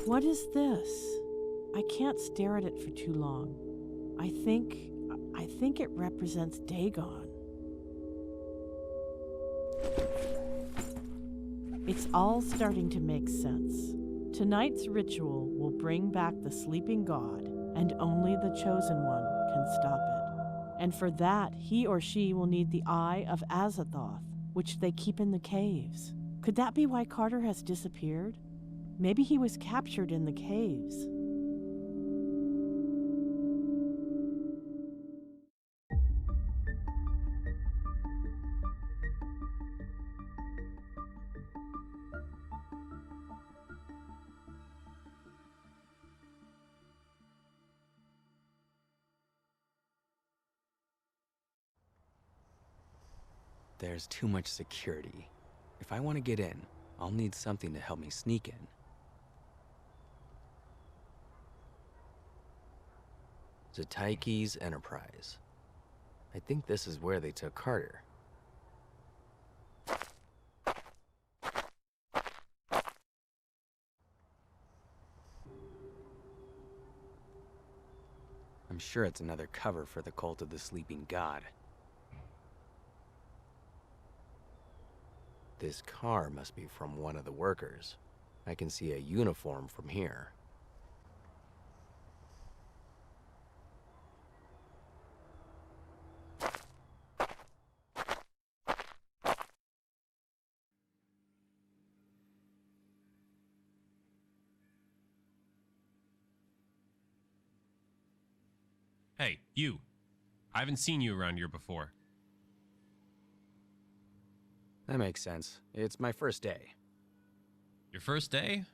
What is this? I can't stare at it for too long. I think it represents Dagon. It's all starting to make sense. Tonight's ritual will bring back the sleeping god, and only the chosen one can stop it. And for that, he or she will need the Eye of Azathoth, which they keep in the caves. Could that be why Carter has disappeared? Maybe he was captured in the caves. There's too much security. If I want to get in, I'll need something to help me sneak in. Zataiki's Enterprise. I think this is where they took Carter. I'm sure it's another cover for the Cult of the Sleeping God. This car must be from one of the workers. I can see a uniform from here. Hey, you. I haven't seen you around here before. That makes sense. It's my first day. Your first day?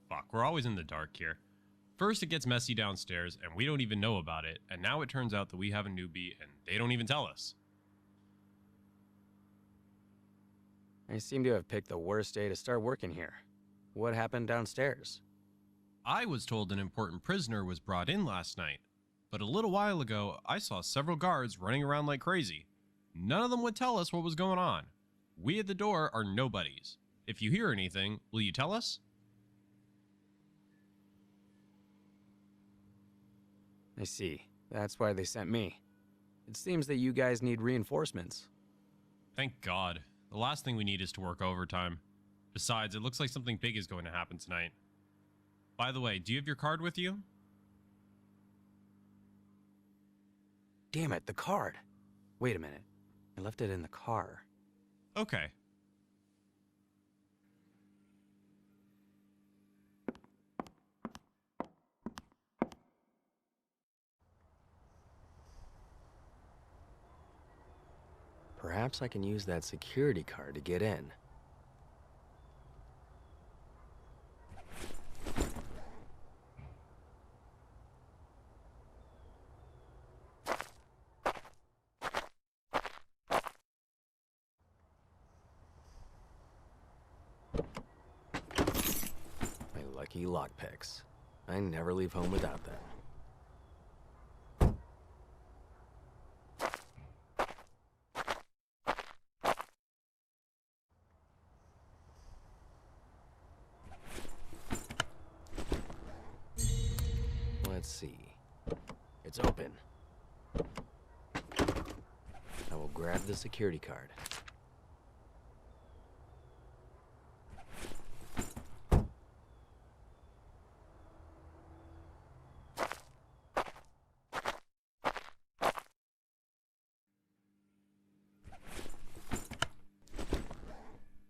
Fuck, we're always in the dark here. First it gets messy downstairs, and we don't even know about it, and now it turns out that we have a newbie, and they don't even tell us. I seem to have picked the worst day to start working here. What happened downstairs? I was told an important prisoner was brought in last night, but a little while ago, I saw several guards running around like crazy. None of them would tell us what was going on. We at the door are nobodies. If you hear anything, will you tell us? I see. That's why they sent me. It seems that you guys need reinforcements. Thank God. The last thing we need is to work overtime. Besides, it looks like something big is going to happen tonight. By the way, do you have your card with you? Damn it, the card. Wait a minute. I left it in the car. Okay. Perhaps I can use that security card to get in. My lucky lockpicks. I never leave home without them. Let's see. It's open. I will grab the security card.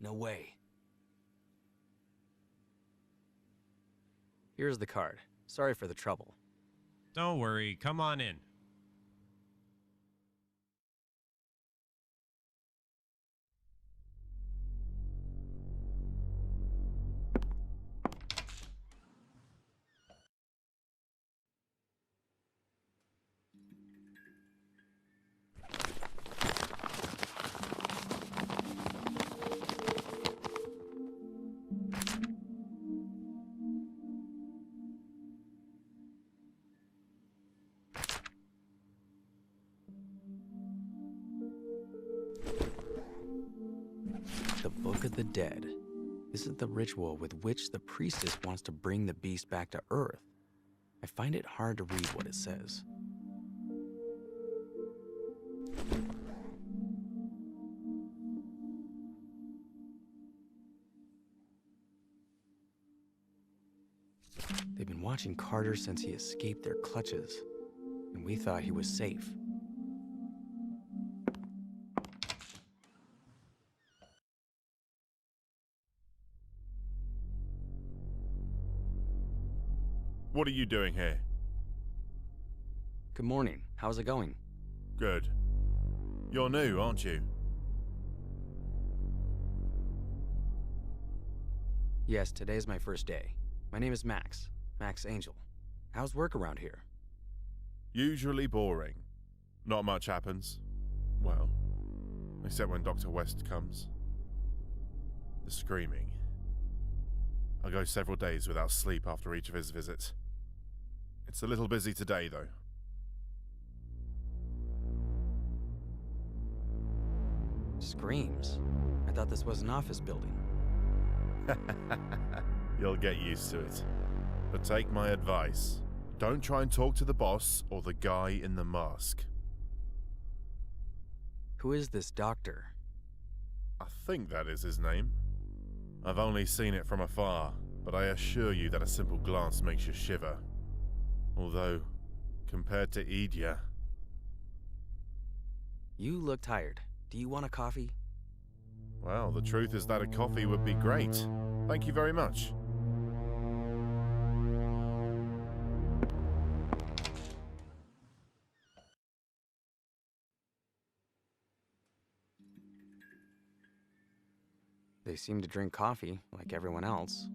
No way. Here's the card. Sorry for the trouble. Don't worry, come on in. The Book of the Dead. This is the ritual with which the priestess wants to bring the beast back to Earth. I find it hard to read what it says. They've been watching Carter since he escaped their clutches, and we thought he was safe. What are you doing here? Good morning. How's it going? Good. You're new, aren't you? Yes, today's my first day. My name is Max. Max Angel. How's work around here? Usually boring. Not much happens. Well, except when Dr. West comes. The screaming. I go several days without sleep after each of his visits. It's a little busy today, though. Screams? I thought this was an office building. You'll get used to it. But take my advice. Don't try and talk to the boss or the guy in the mask. Who is this doctor? I think that is his name. I've only seen it from afar, but I assure you that a simple glance makes you shiver. Although, compared to Edya... You look tired. Do you want a coffee? Well, the truth is that a coffee would be great. Thank you very much. They seem to drink coffee, like everyone else.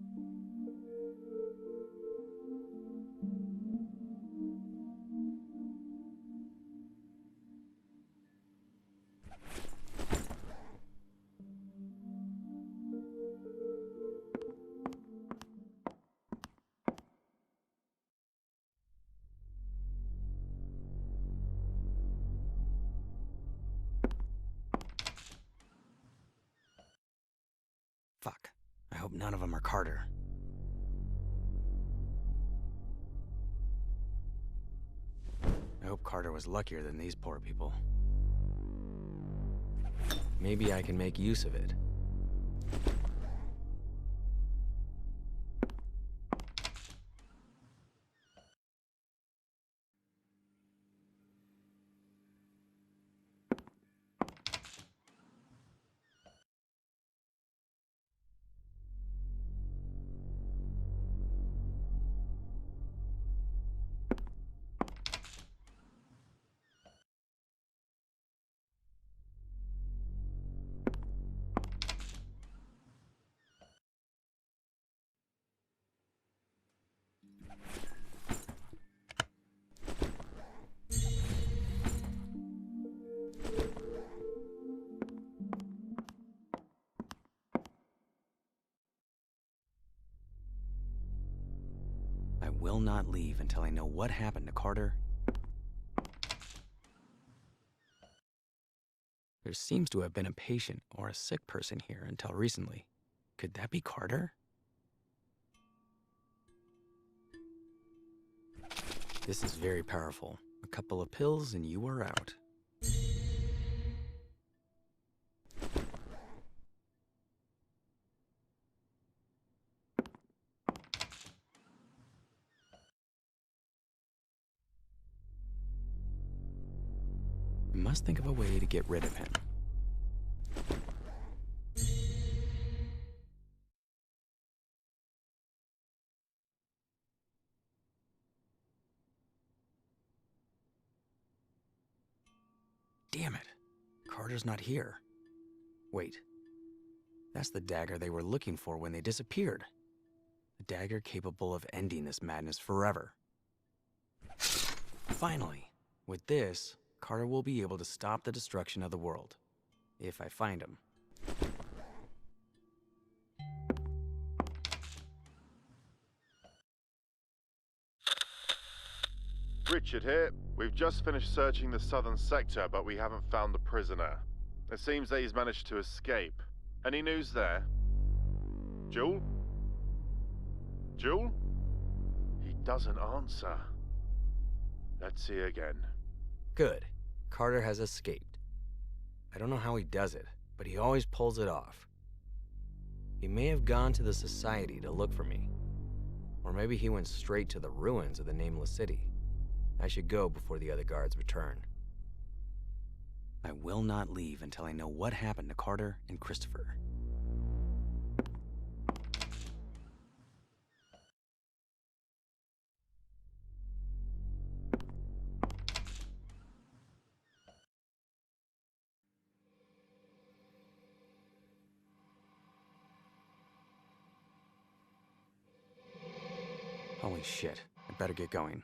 Fuck. I hope none of them are Carter. I hope Carter was luckier than these poor people. Maybe I can make use of it. I will not leave until I know what happened to Carter. There seems to have been a patient or a sick person here until recently. Could that be Carter? This is very powerful. A couple of pills and you are out. I must think of a way to get rid of him. Damn it. Carter's not here. Wait. That's the dagger they were looking for when they disappeared. A dagger capable of ending this madness forever. Finally, with this, Carter will be able to stop the destruction of the world. If I find him. Richard here. We've just finished searching the southern sector, but we haven't found the prisoner. It seems that he's managed to escape. Any news there? Jewel? Jewel? He doesn't answer. Let's see again. Good. Carter has escaped. I don't know how he does it, but he always pulls it off. He may have gone to the Society to look for me. Or maybe he went straight to the ruins of the Nameless City. I should go before the other guards return. I will not leave until I know what happened to Carter and Christopher. Holy shit, I better get going.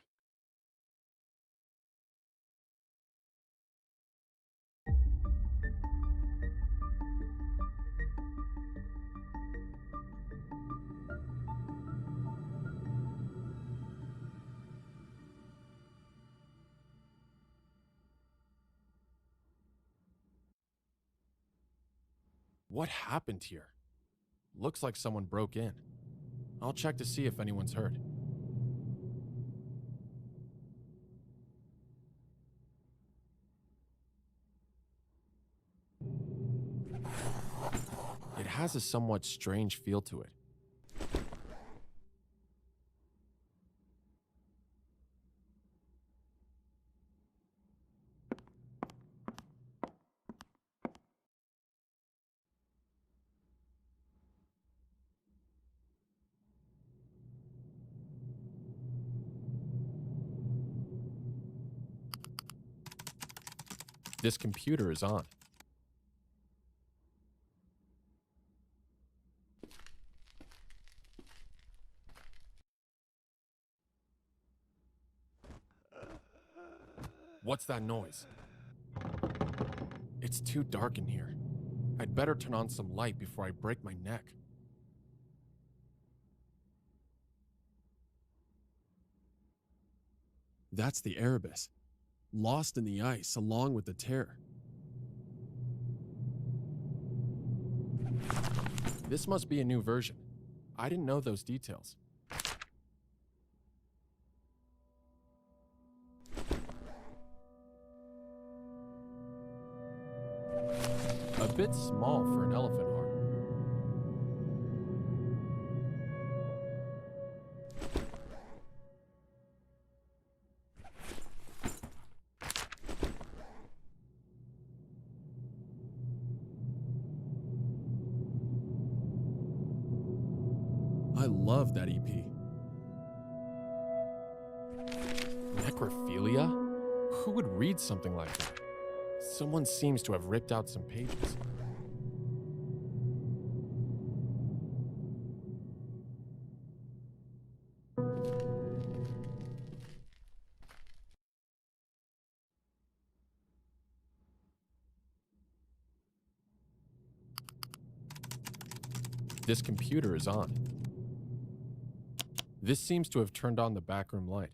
What happened here? Looks like someone broke in. I'll check to see if anyone's hurt. It has a somewhat strange feel to it. This computer is on. What's that noise? It's too dark in here. I'd better turn on some light before I break my neck. That's the Erebus, lost in the ice along with the Terror. This must be a new version. I didn't know those details. A bit small for an elephant heart. I love that EP. Necrophilia? Who would read something like that? Someone seems to have ripped out some pages. This computer is on. This seems to have turned on the backroom light.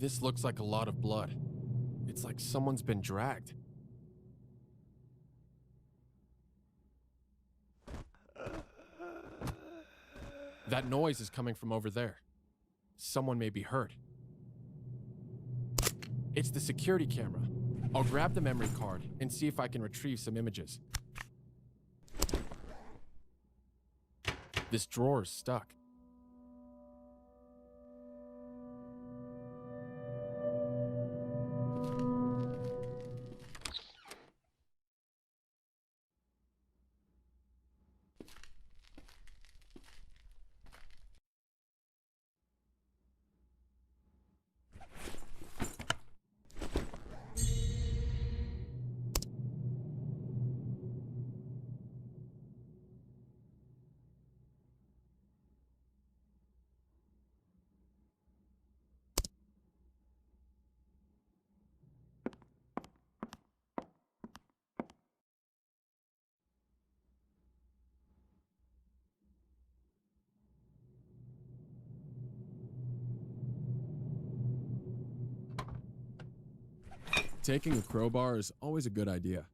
This looks like a lot of blood. It's like someone's been dragged. That noise is coming from over there. Someone may be hurt. It's the security camera. I'll grab the memory card and see if I can retrieve some images. This drawer is stuck. Taking a crowbar is always a good idea.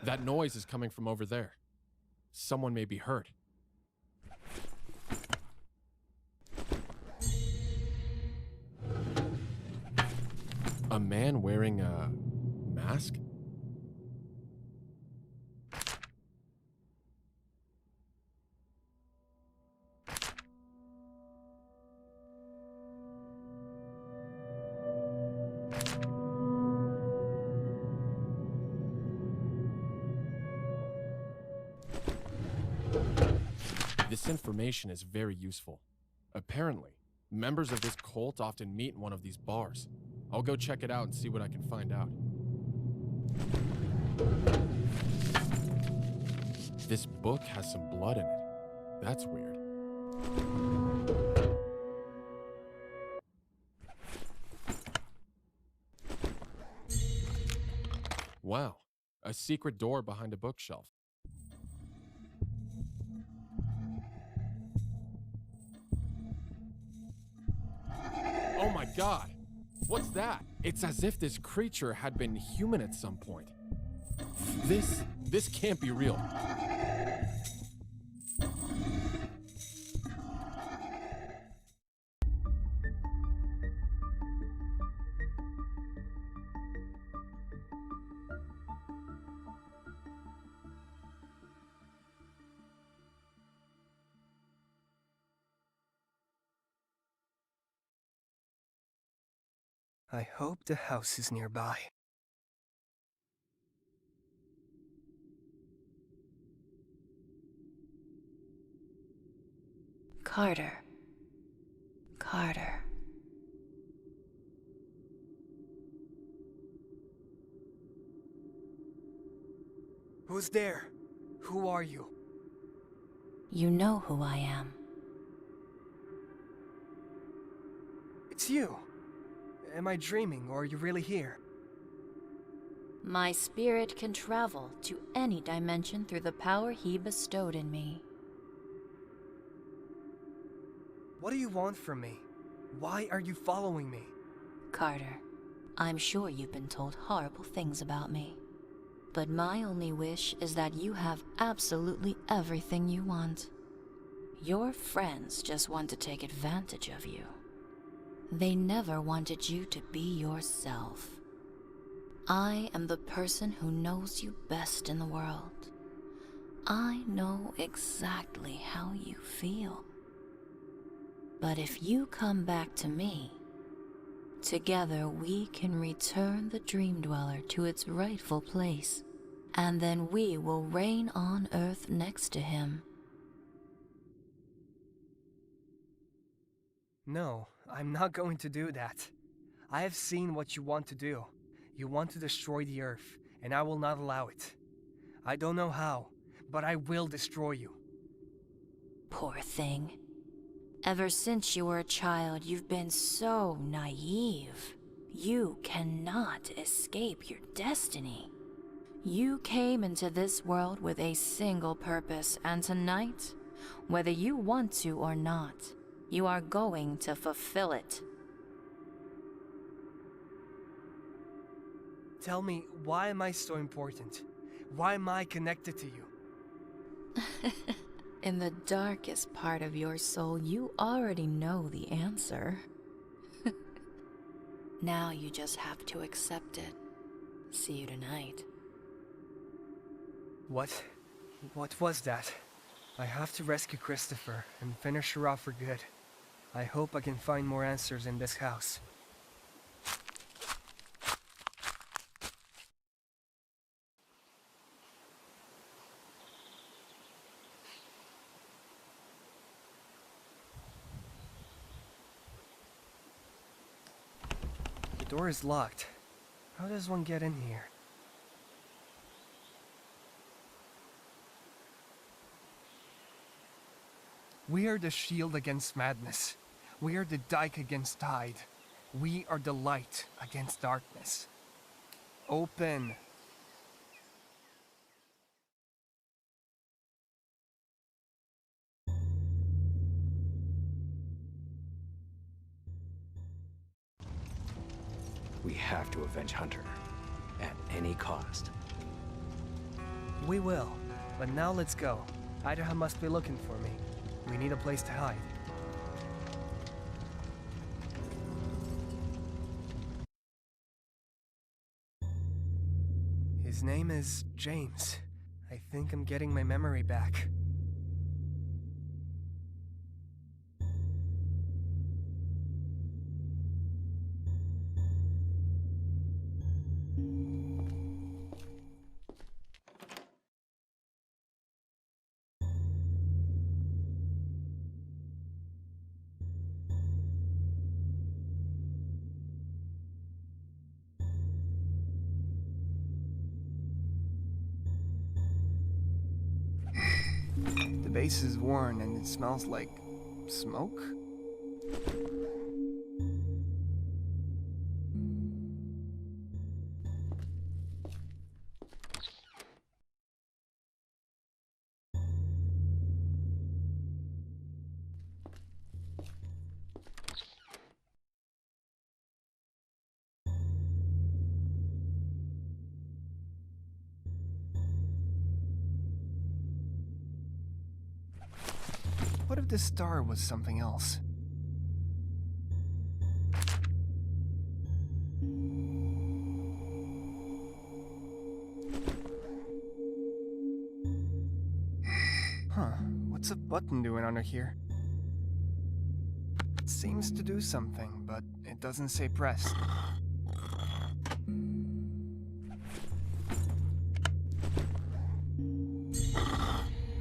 That noise is coming from over there. Someone may be hurt. A man wearing a mask? This information is very useful. Apparently, members of this cult often meet in one of these bars. I'll go check it out and see what I can find out. This book has some blood in it. That's weird. Wow, a secret door behind a bookshelf. Oh my god! What's that? It's as if this creature had been human at some point. This can't be real. I hope the house is nearby. Carter. Carter. Who's there? Who are you? You know who I am. It's you. Am I dreaming, or are you really here? My spirit can travel to any dimension through the power he bestowed in me. What do you want from me? Why are you following me? Carter, I'm sure you've been told horrible things about me. But my only wish is that you have absolutely everything you want. Your friends just want to take advantage of you. They never wanted you to be yourself. I am the person who knows you best in the world. I know exactly how you feel. But if you come back to me, together we can return the Dream Dweller to its rightful place, and then we will reign on Earth next to him. No, I'm not going to do that. I have seen what you want to do. You want to destroy the Earth, and I will not allow it. I don't know how, but I will destroy you. Poor thing. Ever since you were a child, you've been so naive. You cannot escape your destiny. You came into this world with a single purpose, and tonight, whether you want to or not, you are going to fulfill it. Tell me, why am I so important? Why am I connected to you? In the darkest part of your soul, you already know the answer. Now you just have to accept it. See you tonight. What was that? I have to rescue Christopher and finish her off for good. I hope I can find more answers in this house. The door is locked. How does one get in here? We are the shield against madness. We are the dike against tide. We are the light against darkness. Open. We have to avenge Hunter. At any cost. We will. But now let's go. Idaho must be looking for me. We need a place to hide. His name is James. I think I'm getting my memory back. The base is worn and it smells like smoke? What if this star was something else? Huh, what's a button doing under here? It seems to do something, but it doesn't say press.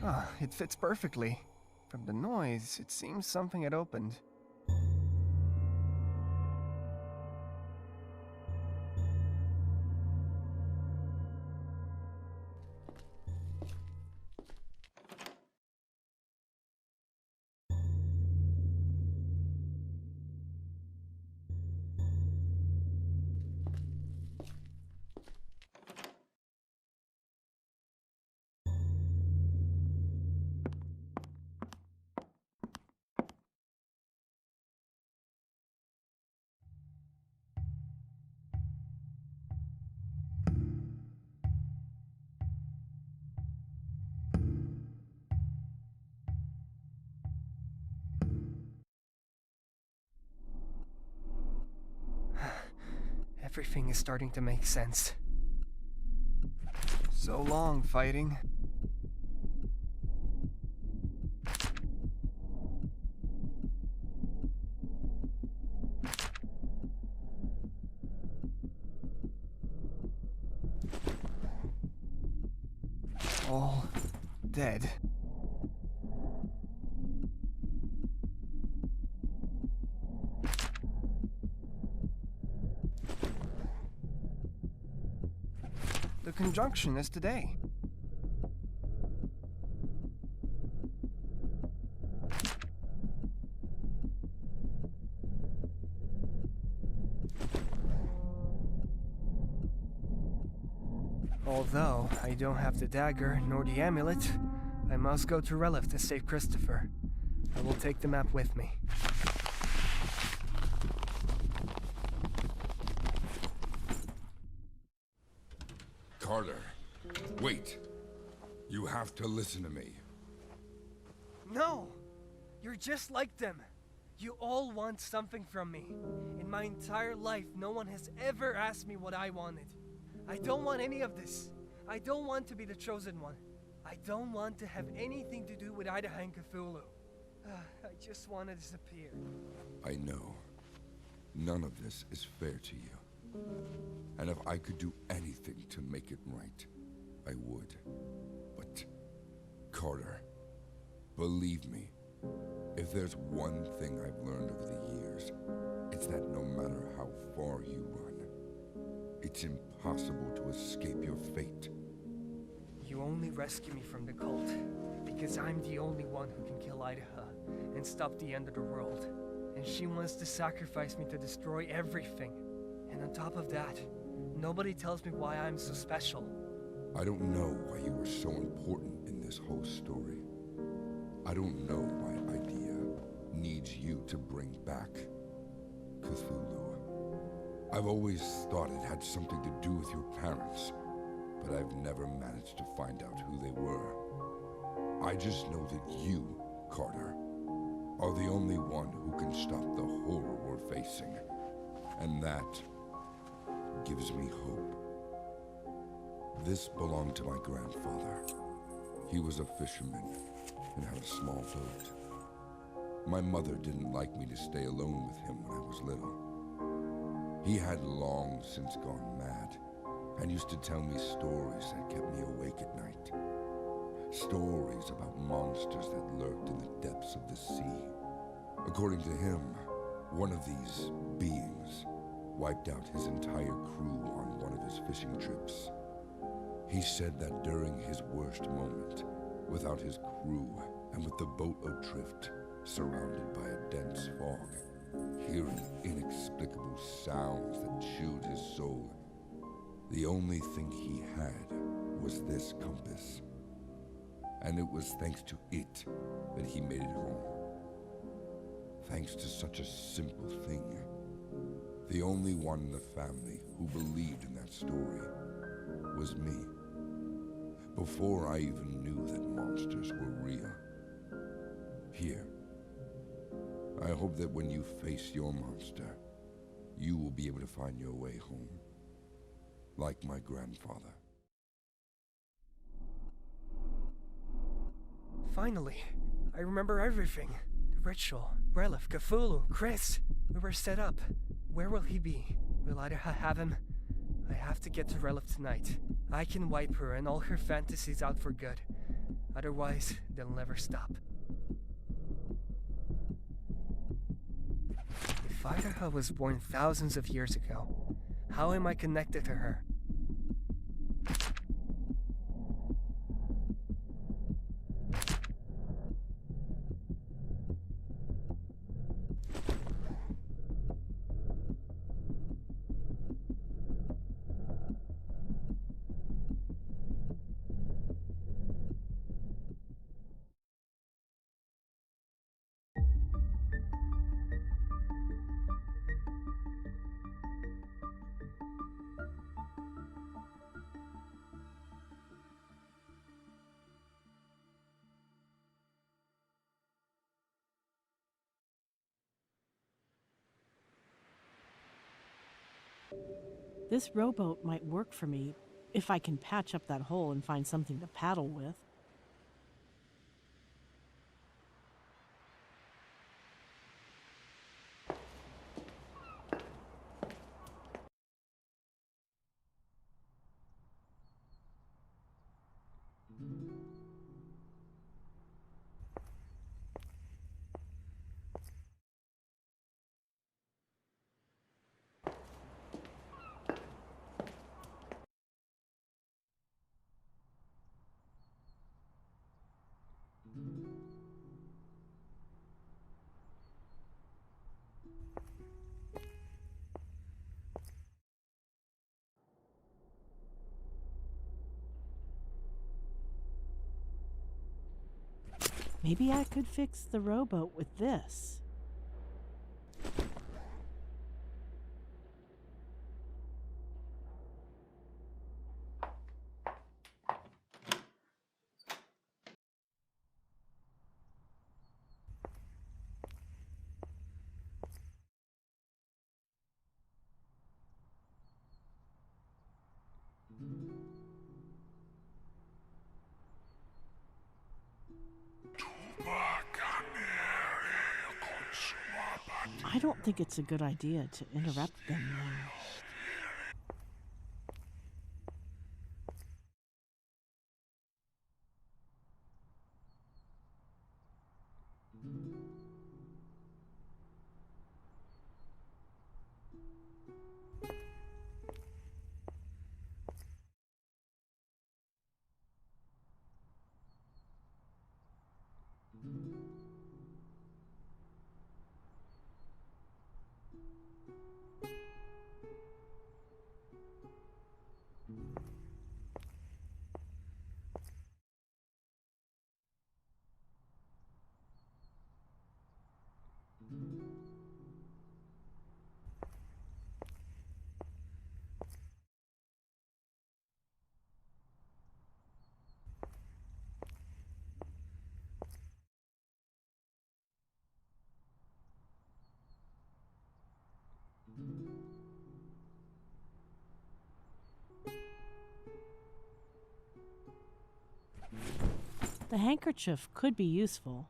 Ah, it fits perfectly. From the noise, it seems something had opened. Everything is starting to make sense. So long, fighting. All dead. The conjunction is today. Although I don't have the dagger nor the amulet, I must go to Relief to save Christopher. I will take the map with me. Carter, wait. You have to listen to me. No! You're just like them. You all want something from me. In my entire life, no one has ever asked me what I wanted. I don't want any of this. I don't want to be the chosen one. I don't want to have anything to do with Idaho and Cthulhu. I just want to disappear. I know. None of this is fair to you. And if I could do anything to make it right, I would. But, Carter, believe me, if there's one thing I've learned over the years, it's that no matter how far you run, it's impossible to escape your fate. You only rescue me from the cult because I'm the only one who can kill Idaho and stop the end of the world. And she wants to sacrifice me to destroy everything. And on top of that, nobody tells me why I'm so special. I don't know why you were so important in this whole story. I don't know why Idea needs you to bring back Cthulhu. I've always thought it had something to do with your parents, but I've never managed to find out who they were. I just know that you, Carter, are the only one who can stop the horror we're facing. And that gives me hope. This belonged to my grandfather. He was a fisherman and had a small boat. My mother didn't like me to stay alone with him when I was little. He had long since gone mad and used to tell me stories that kept me awake at night. Stories about monsters that lurked in the depths of the sea. According to him, one of these beings wiped out his entire crew on one of his fishing trips. He said that during his worst moment, without his crew, and with the boat adrift, surrounded by a dense fog, hearing inexplicable sounds that chilled his soul, the only thing he had was this compass. And it was thanks to it that he made it home. Thanks to such a simple thing. The only one in the family who believed in that story was me. Before I even knew that monsters were real. Here. I hope that when you face your monster, you will be able to find your way home. Like my grandfather. Finally, I remember everything. The ritual, Relif, Cthulhu, Chris. We were set up. Where will he be? Will I have him? I have to get to Relif tonight. I can wipe her and all her fantasies out for good. Otherwise, they'll never stop. If Idaho was born thousands of years ago, how am I connected to her? This rowboat might work for me if I can patch up that hole and find something to paddle with. Maybe I could fix the rowboat with this. I don't think it's a good idea to interrupt them now. The handkerchief could be useful.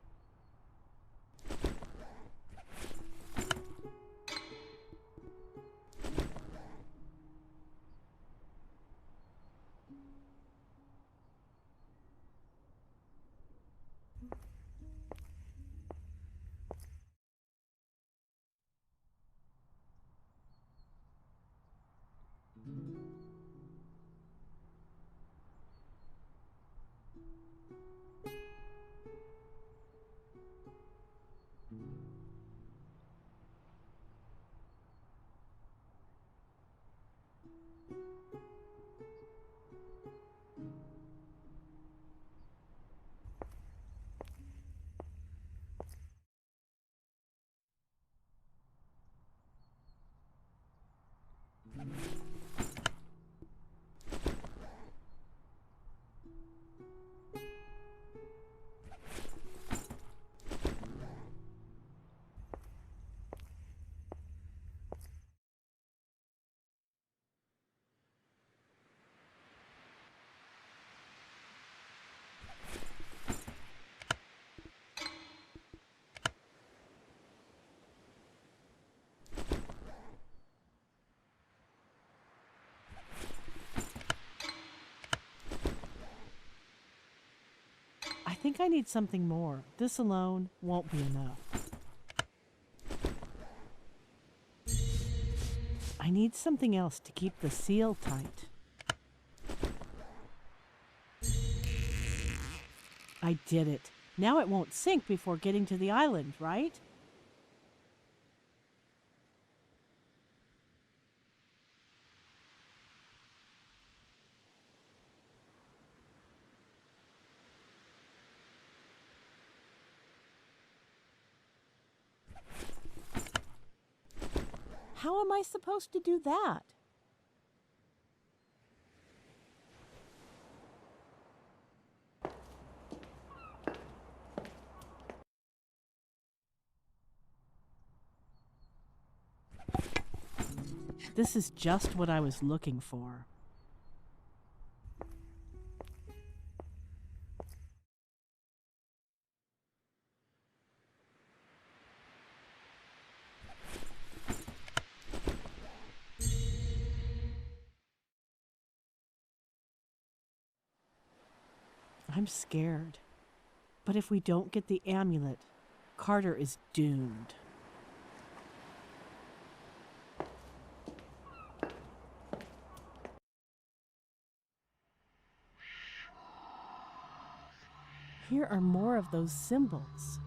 think I need something more. This alone won't be enough. I need something else to keep the seal tight. I did it. Now it won't sink before getting to the island, right? How am I supposed to do that? This is just what I was looking for. I'm scared. But if we don't get the amulet, Carter is doomed. Here are more of those symbols.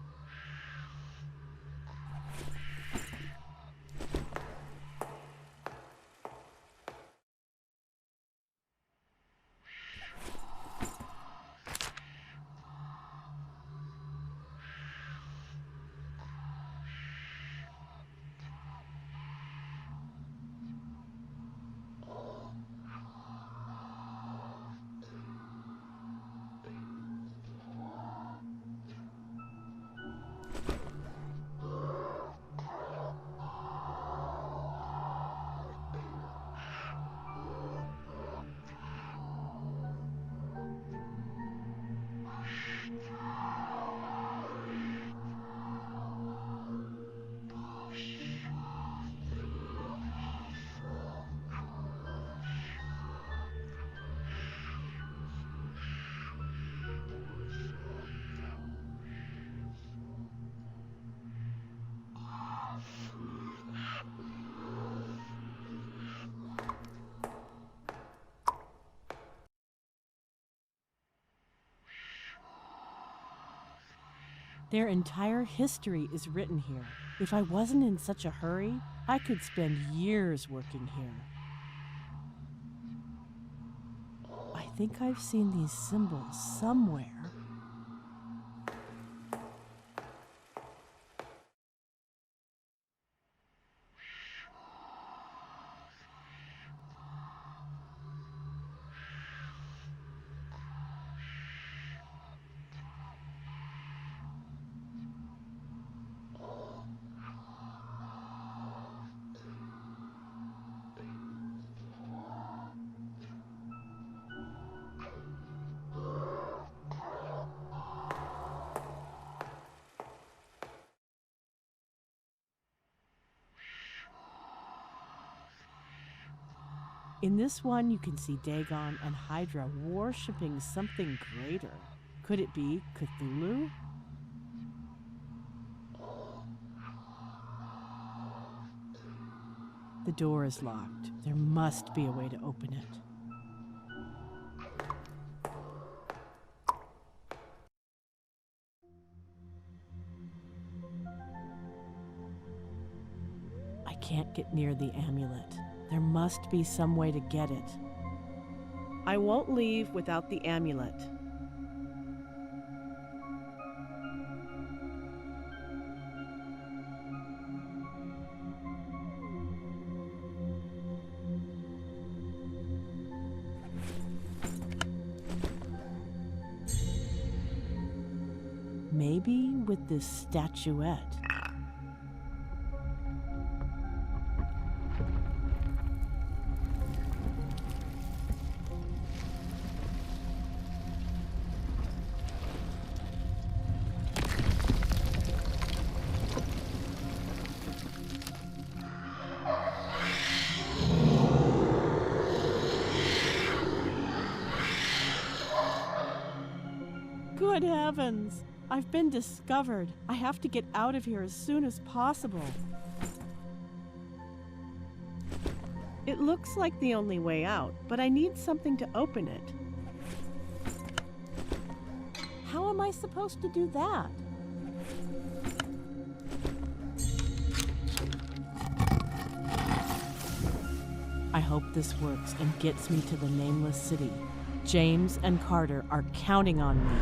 Their entire history is written here. If I wasn't in such a hurry, I could spend years working here. I think I've seen these symbols somewhere. In this one, you can see Dagon and Hydra worshipping something greater. Could it be Cthulhu? The door is locked. There must be a way to open it. I can't get near the amulet. There must be some way to get it. I won't leave without the amulet. Maybe with this statuette. Good heavens! I've been discovered. I have to get out of here as soon as possible. It looks like the only way out, but I need something to open it. How am I supposed to do that? I hope this works and gets me to the nameless city. James and Carter are counting on me.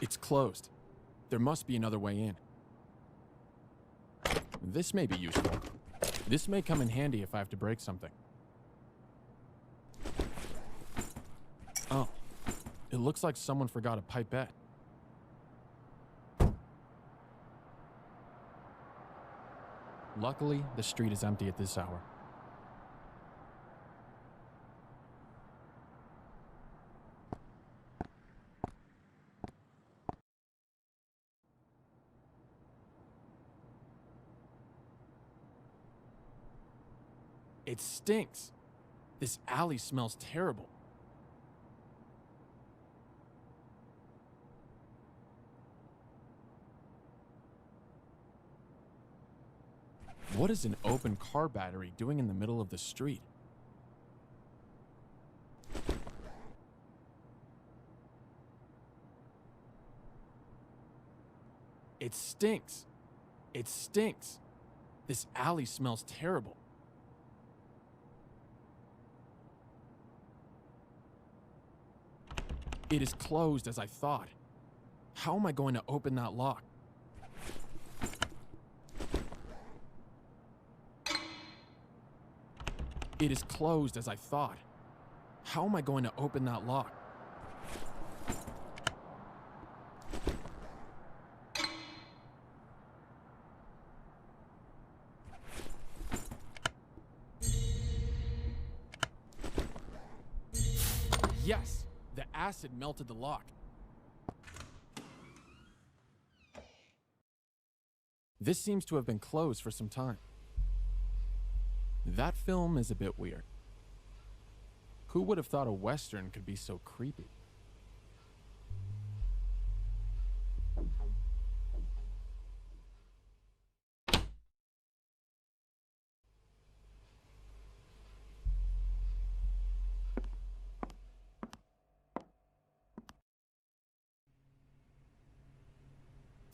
It's closed. There must be another way in. This may be useful. This may come in handy if I have to break something. Oh, it looks like someone forgot a pipette. Luckily, the street is empty at this hour. It stinks. This alley smells terrible. What is an open car battery doing in the middle of the street? It stinks. It stinks. This alley smells terrible. It is closed as I thought. How am I going to open that lock? It is closed as I thought. How am I going to open that lock? Yes! The acid melted the lock. This seems to have been closed for some time. That film is a bit weird. Who would have thought a Western could be so creepy?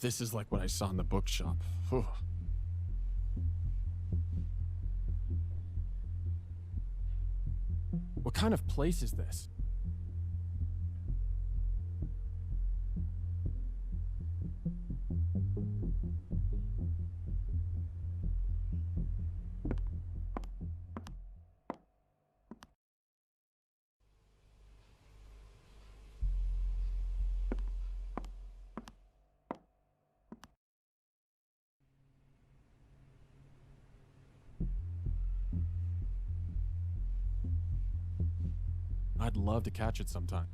This is like what I saw in the bookshop. Whew. What kind of place is this? I'd love to catch it sometime.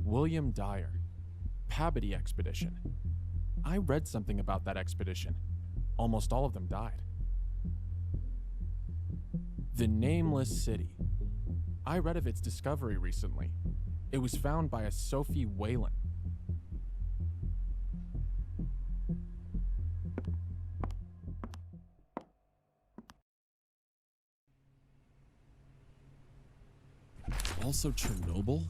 William Dyer, Pabity expedition. I read something about that expedition. Almost all of them died. The Nameless City. I read of its discovery recently. It was found by a Sophie Whalen. Also Chernobyl?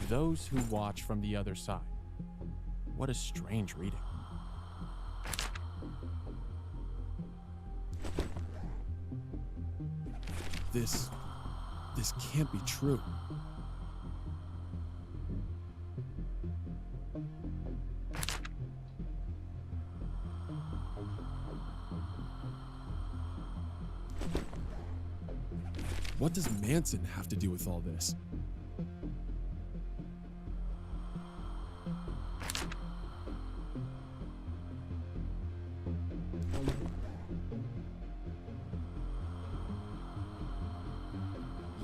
Those who watch from the other side. What a strange reading. This can't be true. What does Manson have to do with all this?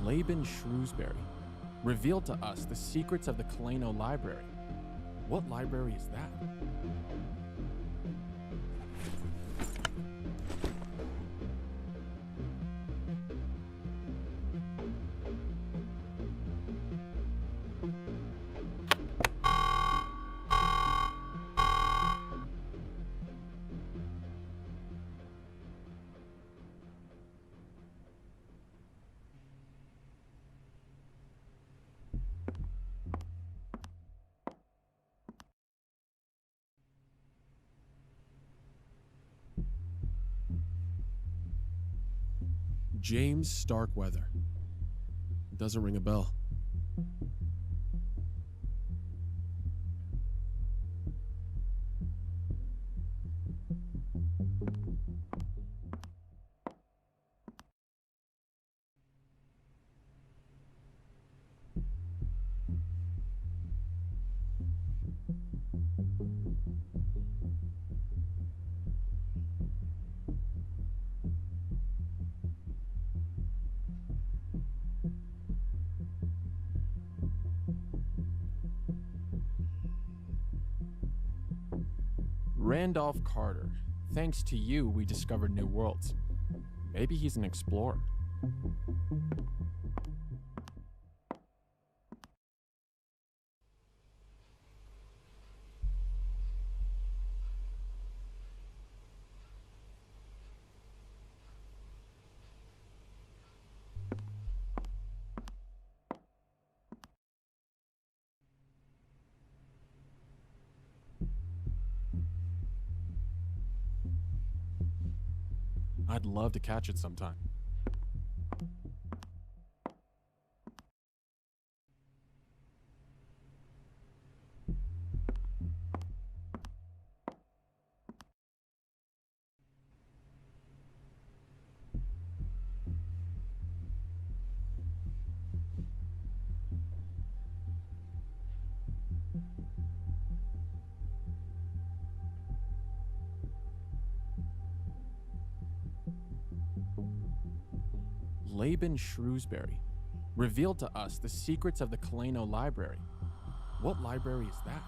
Laban Shrewsbury revealed to us the secrets of the Kaleno Library. What library is that? James Starkweather. Doesn't ring a bell. Randolph Carter. Thanks to you, we discovered new worlds. Maybe he's an explorer. I'd love to catch it sometime. Laban Shrewsbury revealed to us the secrets of the Kaleno Library. What library is that?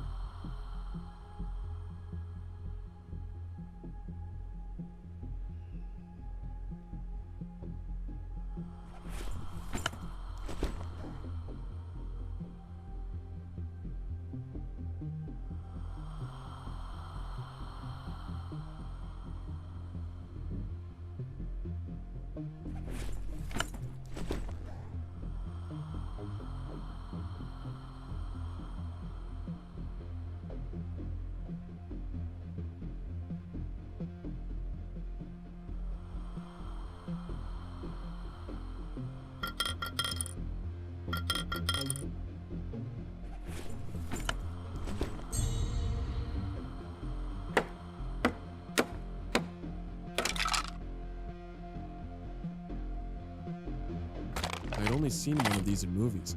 I'd only seen one of these in movies.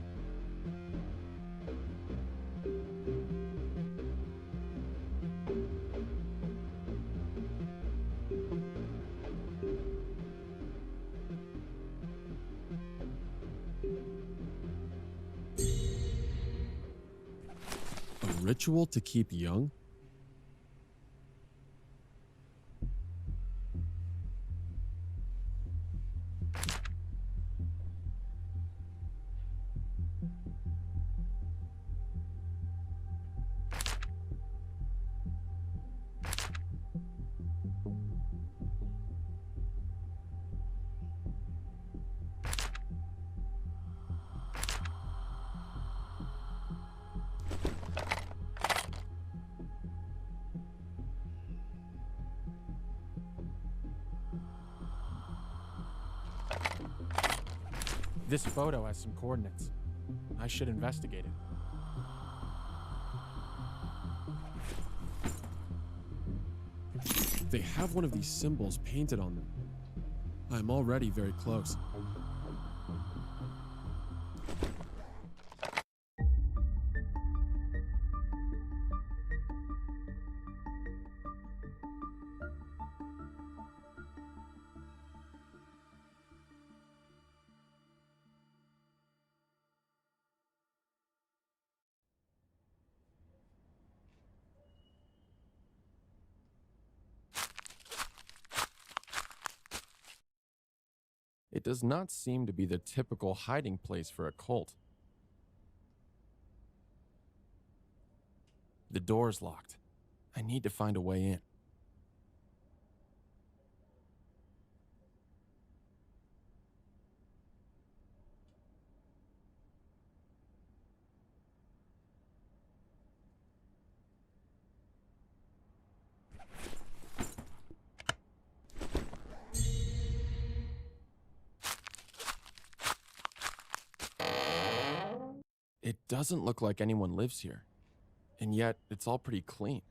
A ritual to keep young? This photo has some coordinates. I should investigate it. They have one of these symbols painted on them. I'm already very close. It does not seem to be the typical hiding place for a cult. The door's locked. I need to find a way in. It doesn't look like anyone lives here, and yet it's all pretty clean.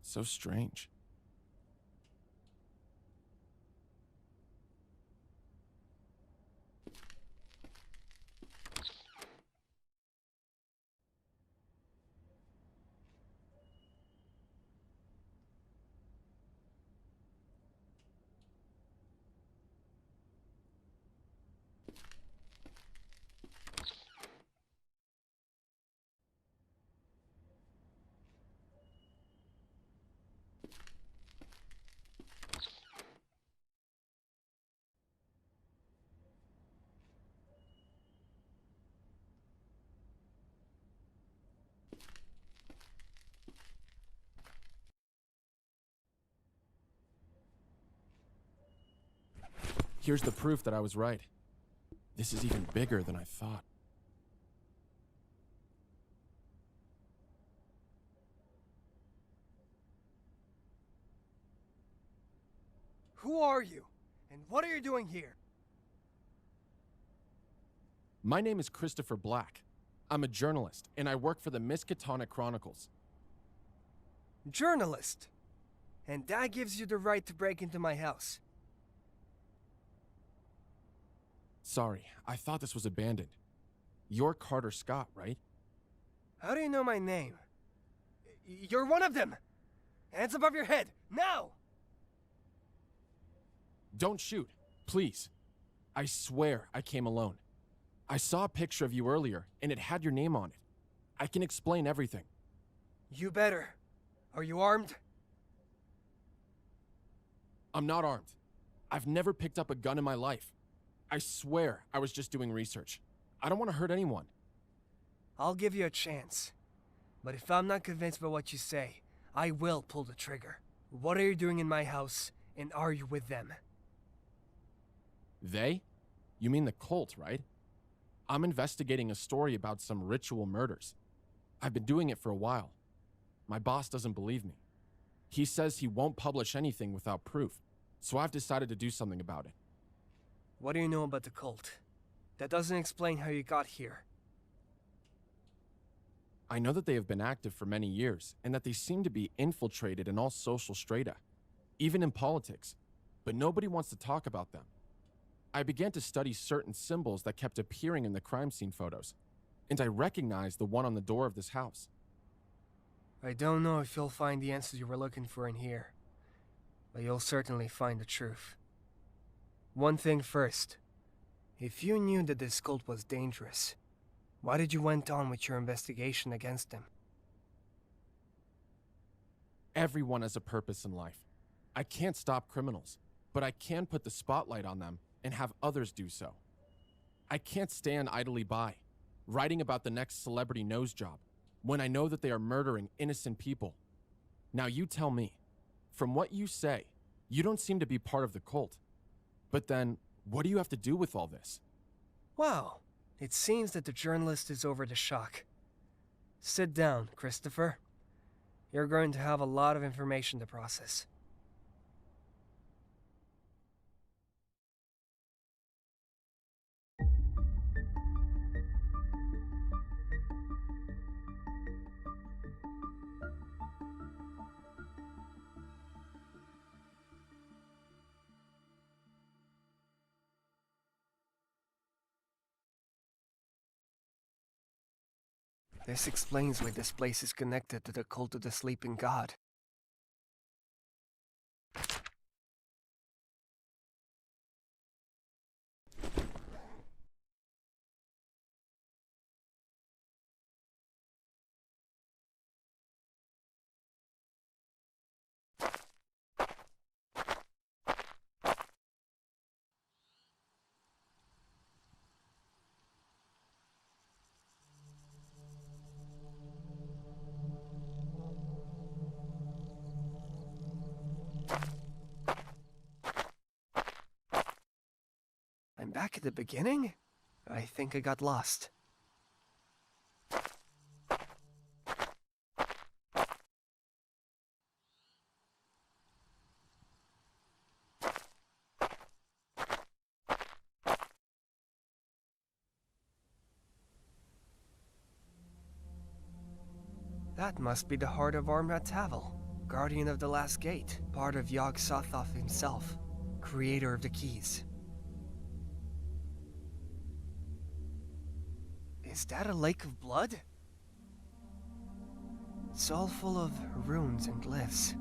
So strange. Here's the proof that I was right. This is even bigger than I thought. Who are you? And what are you doing here? My name is Christopher Black. I'm a journalist, and I work for the Miskatonic Chronicles. Journalist? And that gives you the right to break into my house. Sorry, I thought this was abandoned. You're Carter Scott, right? How do you know my name? You're one of them! Hands above your head, now! Don't shoot, please. I swear I came alone. I saw a picture of you earlier, and it had your name on it. I can explain everything. You better. Are you armed? I'm not armed. I've never picked up a gun in my life. I swear I was just doing research. I don't want to hurt anyone. I'll give you a chance. But if I'm not convinced by what you say, I will pull the trigger. What are you doing in my house, and are you with them? They? You mean the cult, right? I'm investigating a story about some ritual murders. I've been doing it for a while. My boss doesn't believe me. He says he won't publish anything without proof, so I've decided to do something about it. What do you know about the cult? That doesn't explain how you got here. I know that they have been active for many years, and that they seem to be infiltrated in all social strata, even in politics, but nobody wants to talk about them. I began to study certain symbols that kept appearing in the crime scene photos, and I recognized the one on the door of this house. I don't know if you'll find the answers you were looking for in here, but you'll certainly find the truth. One thing first. If you knew that this cult was dangerous, why did you went on with your investigation against them? Everyone has a purpose in life. I can't stop criminals, but I can put the spotlight on them and have others do so. I can't stand idly by, writing about the next celebrity nose job, when I know that they are murdering innocent people. Now you tell me, from what you say, you don't seem to be part of the cult. But then, what do you have to do with all this? Wow, it seems that the journalist is over the shock. Sit down, Christopher. You're going to have a lot of information to process. This explains why this place is connected to the cult of the sleeping god. I'm back at the beginning? I think I got lost. That must be the heart of Armad Tavel, guardian of the last gate, part of Yog Sothoth himself, creator of the keys. Is that a lake of blood? It's all full of runes and glyphs.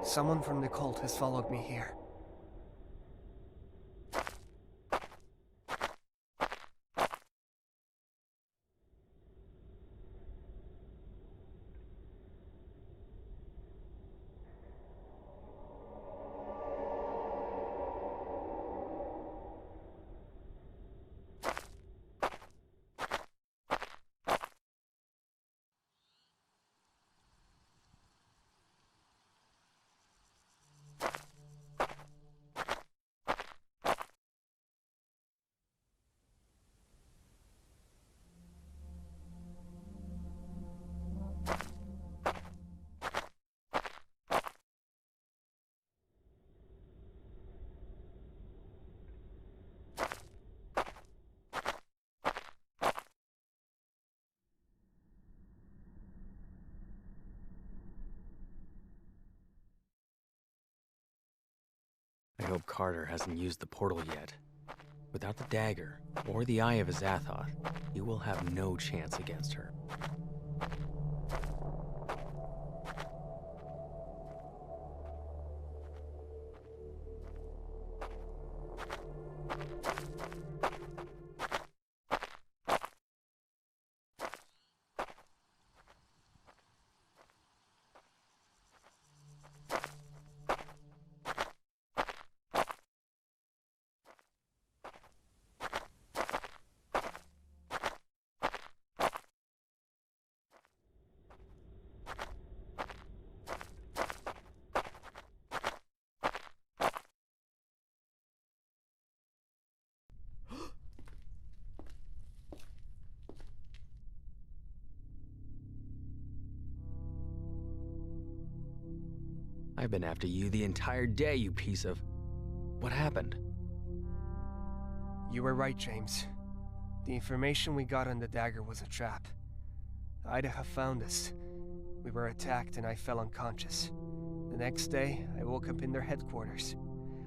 Someone from the cult has followed me here. I hope Carter hasn't used the portal yet. Without the dagger, or the Eye of Azathoth, he will have no chance against her. I've been after you the entire day, you piece of... What happened? You were right, James. The information we got on the dagger was a trap. Ida have found us. We were attacked and I fell unconscious. The next day, I woke up in their headquarters,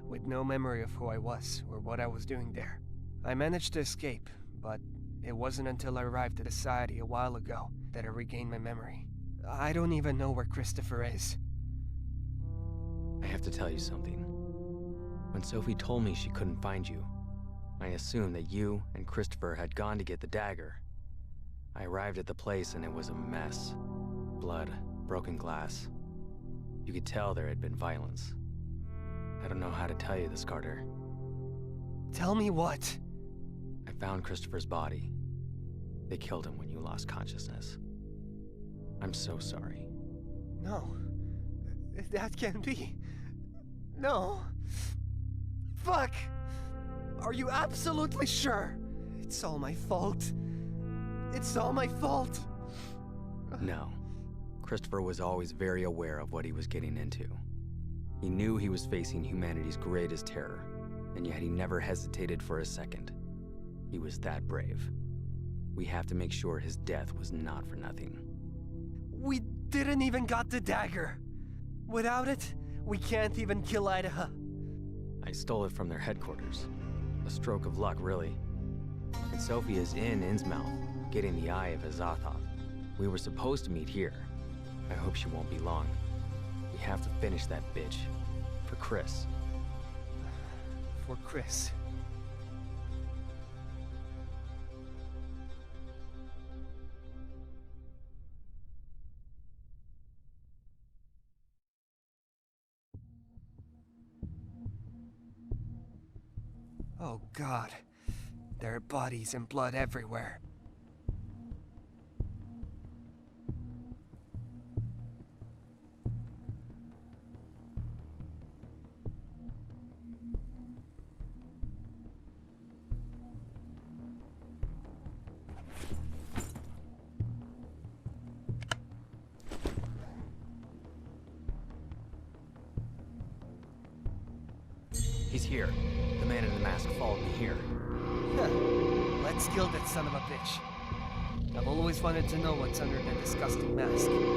with no memory of who I was or what I was doing there. I managed to escape, but it wasn't until I arrived at the Society a while ago that I regained my memory. I don't even know where Christopher is. I have to tell you something. When Sophie told me she couldn't find you, I assumed that you and Christopher had gone to get the dagger. I arrived at the place and it was a mess. Blood, broken glass. You could tell there had been violence. I don't know how to tell you this, Carter. Tell me what? I found Christopher's body. They killed him when you lost consciousness. I'm so sorry. No. That can't be. No. Fuck! Are you absolutely sure? It's all my fault. It's all my fault. No. Christopher was always very aware of what he was getting into. He knew he was facing humanity's greatest terror, and yet he never hesitated for a second. He was that brave. We have to make sure his death was not for nothing. We didn't even got the dagger. Without it, we can't even kill Idaho. I stole it from their headquarters. A stroke of luck, really. And Sophie is in Innsmouth, getting the Eye of Azathoth. We were supposed to meet here. I hope she won't be long. We have to finish that bitch. For Chris. For Chris. Oh God. There are bodies and blood everywhere. He's here. The man in the mask followed me here. Let's kill that son of a bitch. I've always wanted to know what's under that disgusting mask. Oh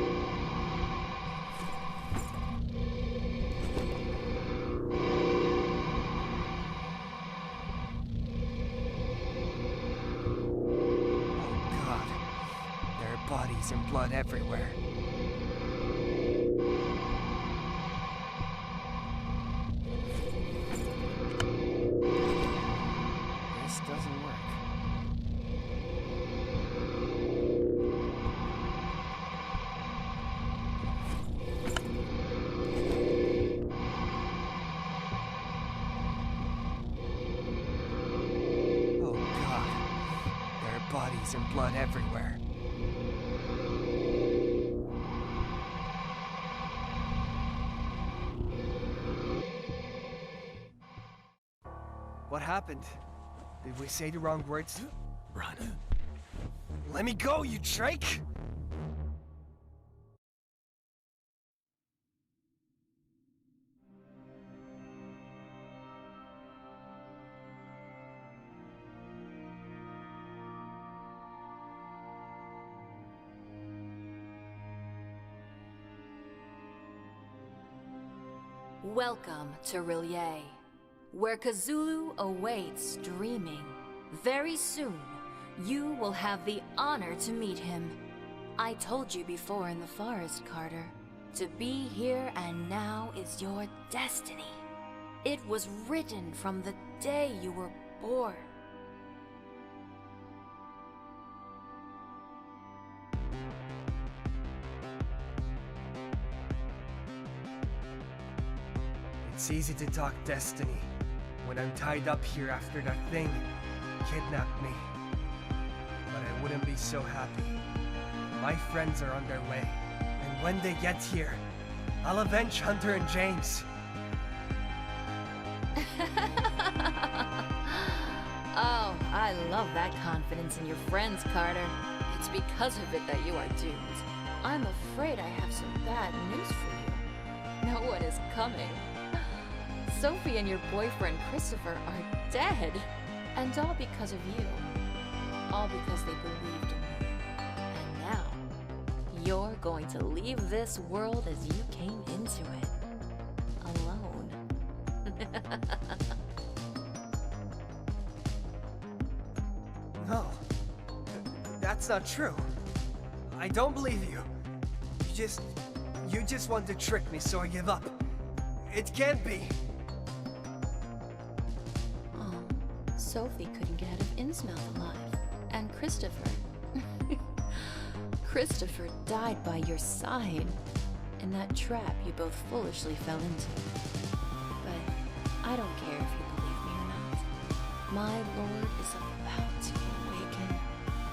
God. There are bodies and blood everywhere. This doesn't work. Oh God. There are bodies and blood everywhere. What happened? Did we say the wrong words? Run. Let me go, you Drake! Welcome to Rillier, where Cthulhu awaits dreaming. Very soon, you will have the honor to meet him. I told you before in the forest, Carter. To be here and now is your destiny. It was written from the day you were born. It's easy to talk destiny when I'm tied up here after that thing kidnapped me. But I wouldn't be so happy. My friends are on their way, and when they get here, I'll avenge Hunter and James. Oh, I love that confidence in your friends, Carter. It's because of it that you are doomed. I'm afraid I have some bad news for you. No one is coming. Sophie and your boyfriend Christopher are dead. And all because of you. All because they believed in me. And now, you're going to leave this world as you came into it. Alone. No, that's not true. I don't believe you. You just want to trick me, so I give up. It can't be. Sophie couldn't get out of Innsmouth alive. And Christopher. Christopher died by your side. In that trap you both foolishly fell into. But I don't care if you believe me or not. My lord is about to awaken,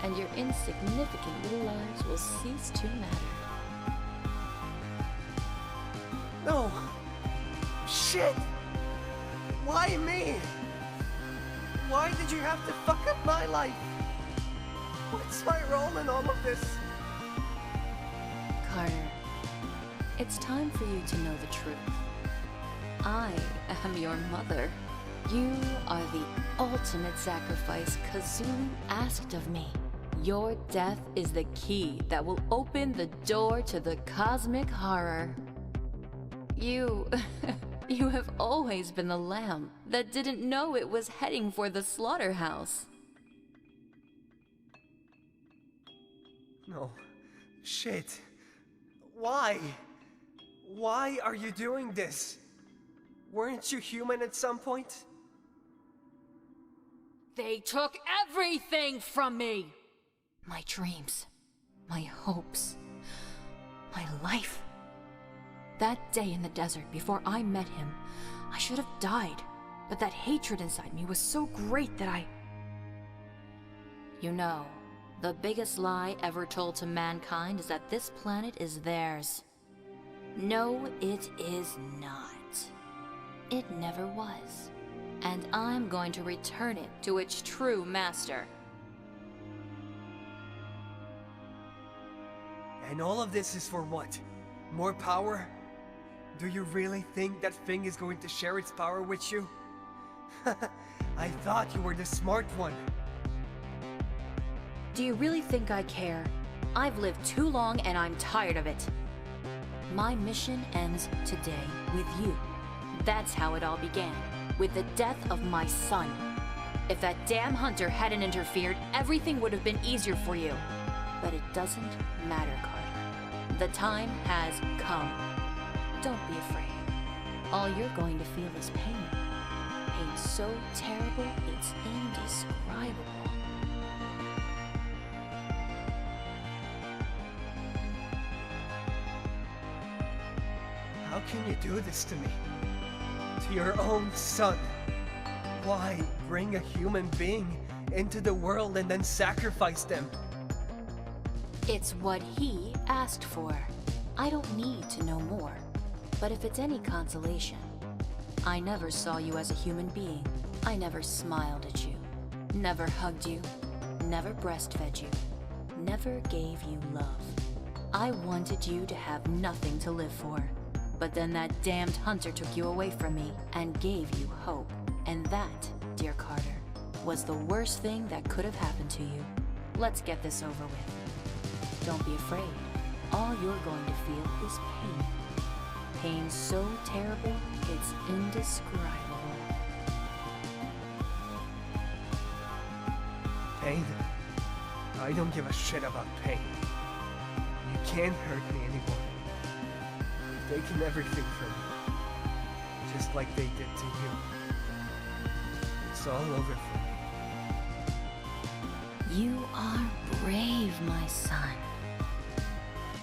and your insignificant little lives will cease to matter. No! Shit! Why me? Why did you have to fuck up my life? What's my role in all of this? Carter, it's time for you to know the truth. I am your mother. You are the ultimate sacrifice Kazulu asked of me. Your death is the key that will open the door to the cosmic horror. You have always been the lamb that didn't know it was heading for the slaughterhouse. No. Shit. Why? Why are you doing this? Weren't you human at some point? They took everything from me! My dreams, my hopes, my life. That day in the desert before I met him, I should have died, but that hatred inside me was so great that I... You know, the biggest lie ever told to mankind is that this planet is theirs. No, it is not. It never was. And I'm going to return it to its true master. And all of this is for what? More power? Do you really think that thing is going to share its power with you? I thought you were the smart one. Do you really think I care? I've lived too long and I'm tired of it. My mission ends today with you. That's how it all began, with the death of my son. If that damn hunter hadn't interfered, everything would have been easier for you. But it doesn't matter, Carter. The time has come. Don't be afraid. All you're going to feel is pain. Pain so terrible, it's indescribable. How can you do this to me? To your own son? Why bring a human being into the world and then sacrifice them? It's what he asked for. I don't need to know more. But if it's any consolation, I never saw you as a human being. I never smiled at you, never hugged you, never breastfed you, never gave you love. I wanted you to have nothing to live for. But then that damned hunter took you away from me and gave you hope. And that, dear Carter, was the worst thing that could have happened to you. Let's get this over with. Don't be afraid. All you're going to feel is pain. Pain so terrible, it's indescribable. Pain? I don't give a shit about pain. You can't hurt me anymore. You've taken everything from me. Just like they did to you. It's all over for me. You are brave, my son.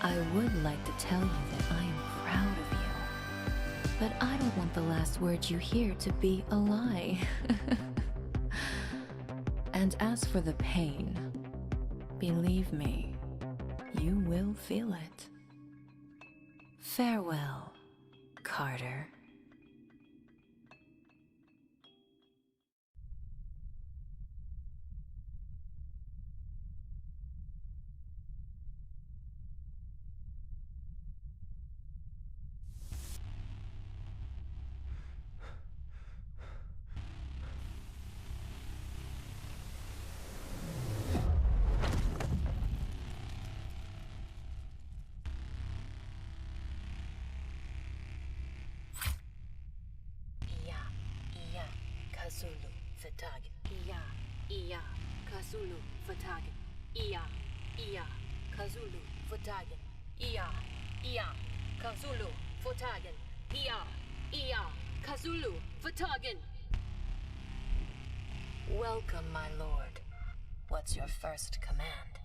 I would like to tell you that I am proud of you. But I don't want the last word you hear to be a lie. And as for the pain, believe me, you will feel it. Farewell, Carter. Kazulu Vertag. Ia, Kazulu Vertag. Ia, Kazulu Vertag. Ia, Kazulu Vertag. Ia, Kazulu Vertag. Welcome, my lord. What's your first command?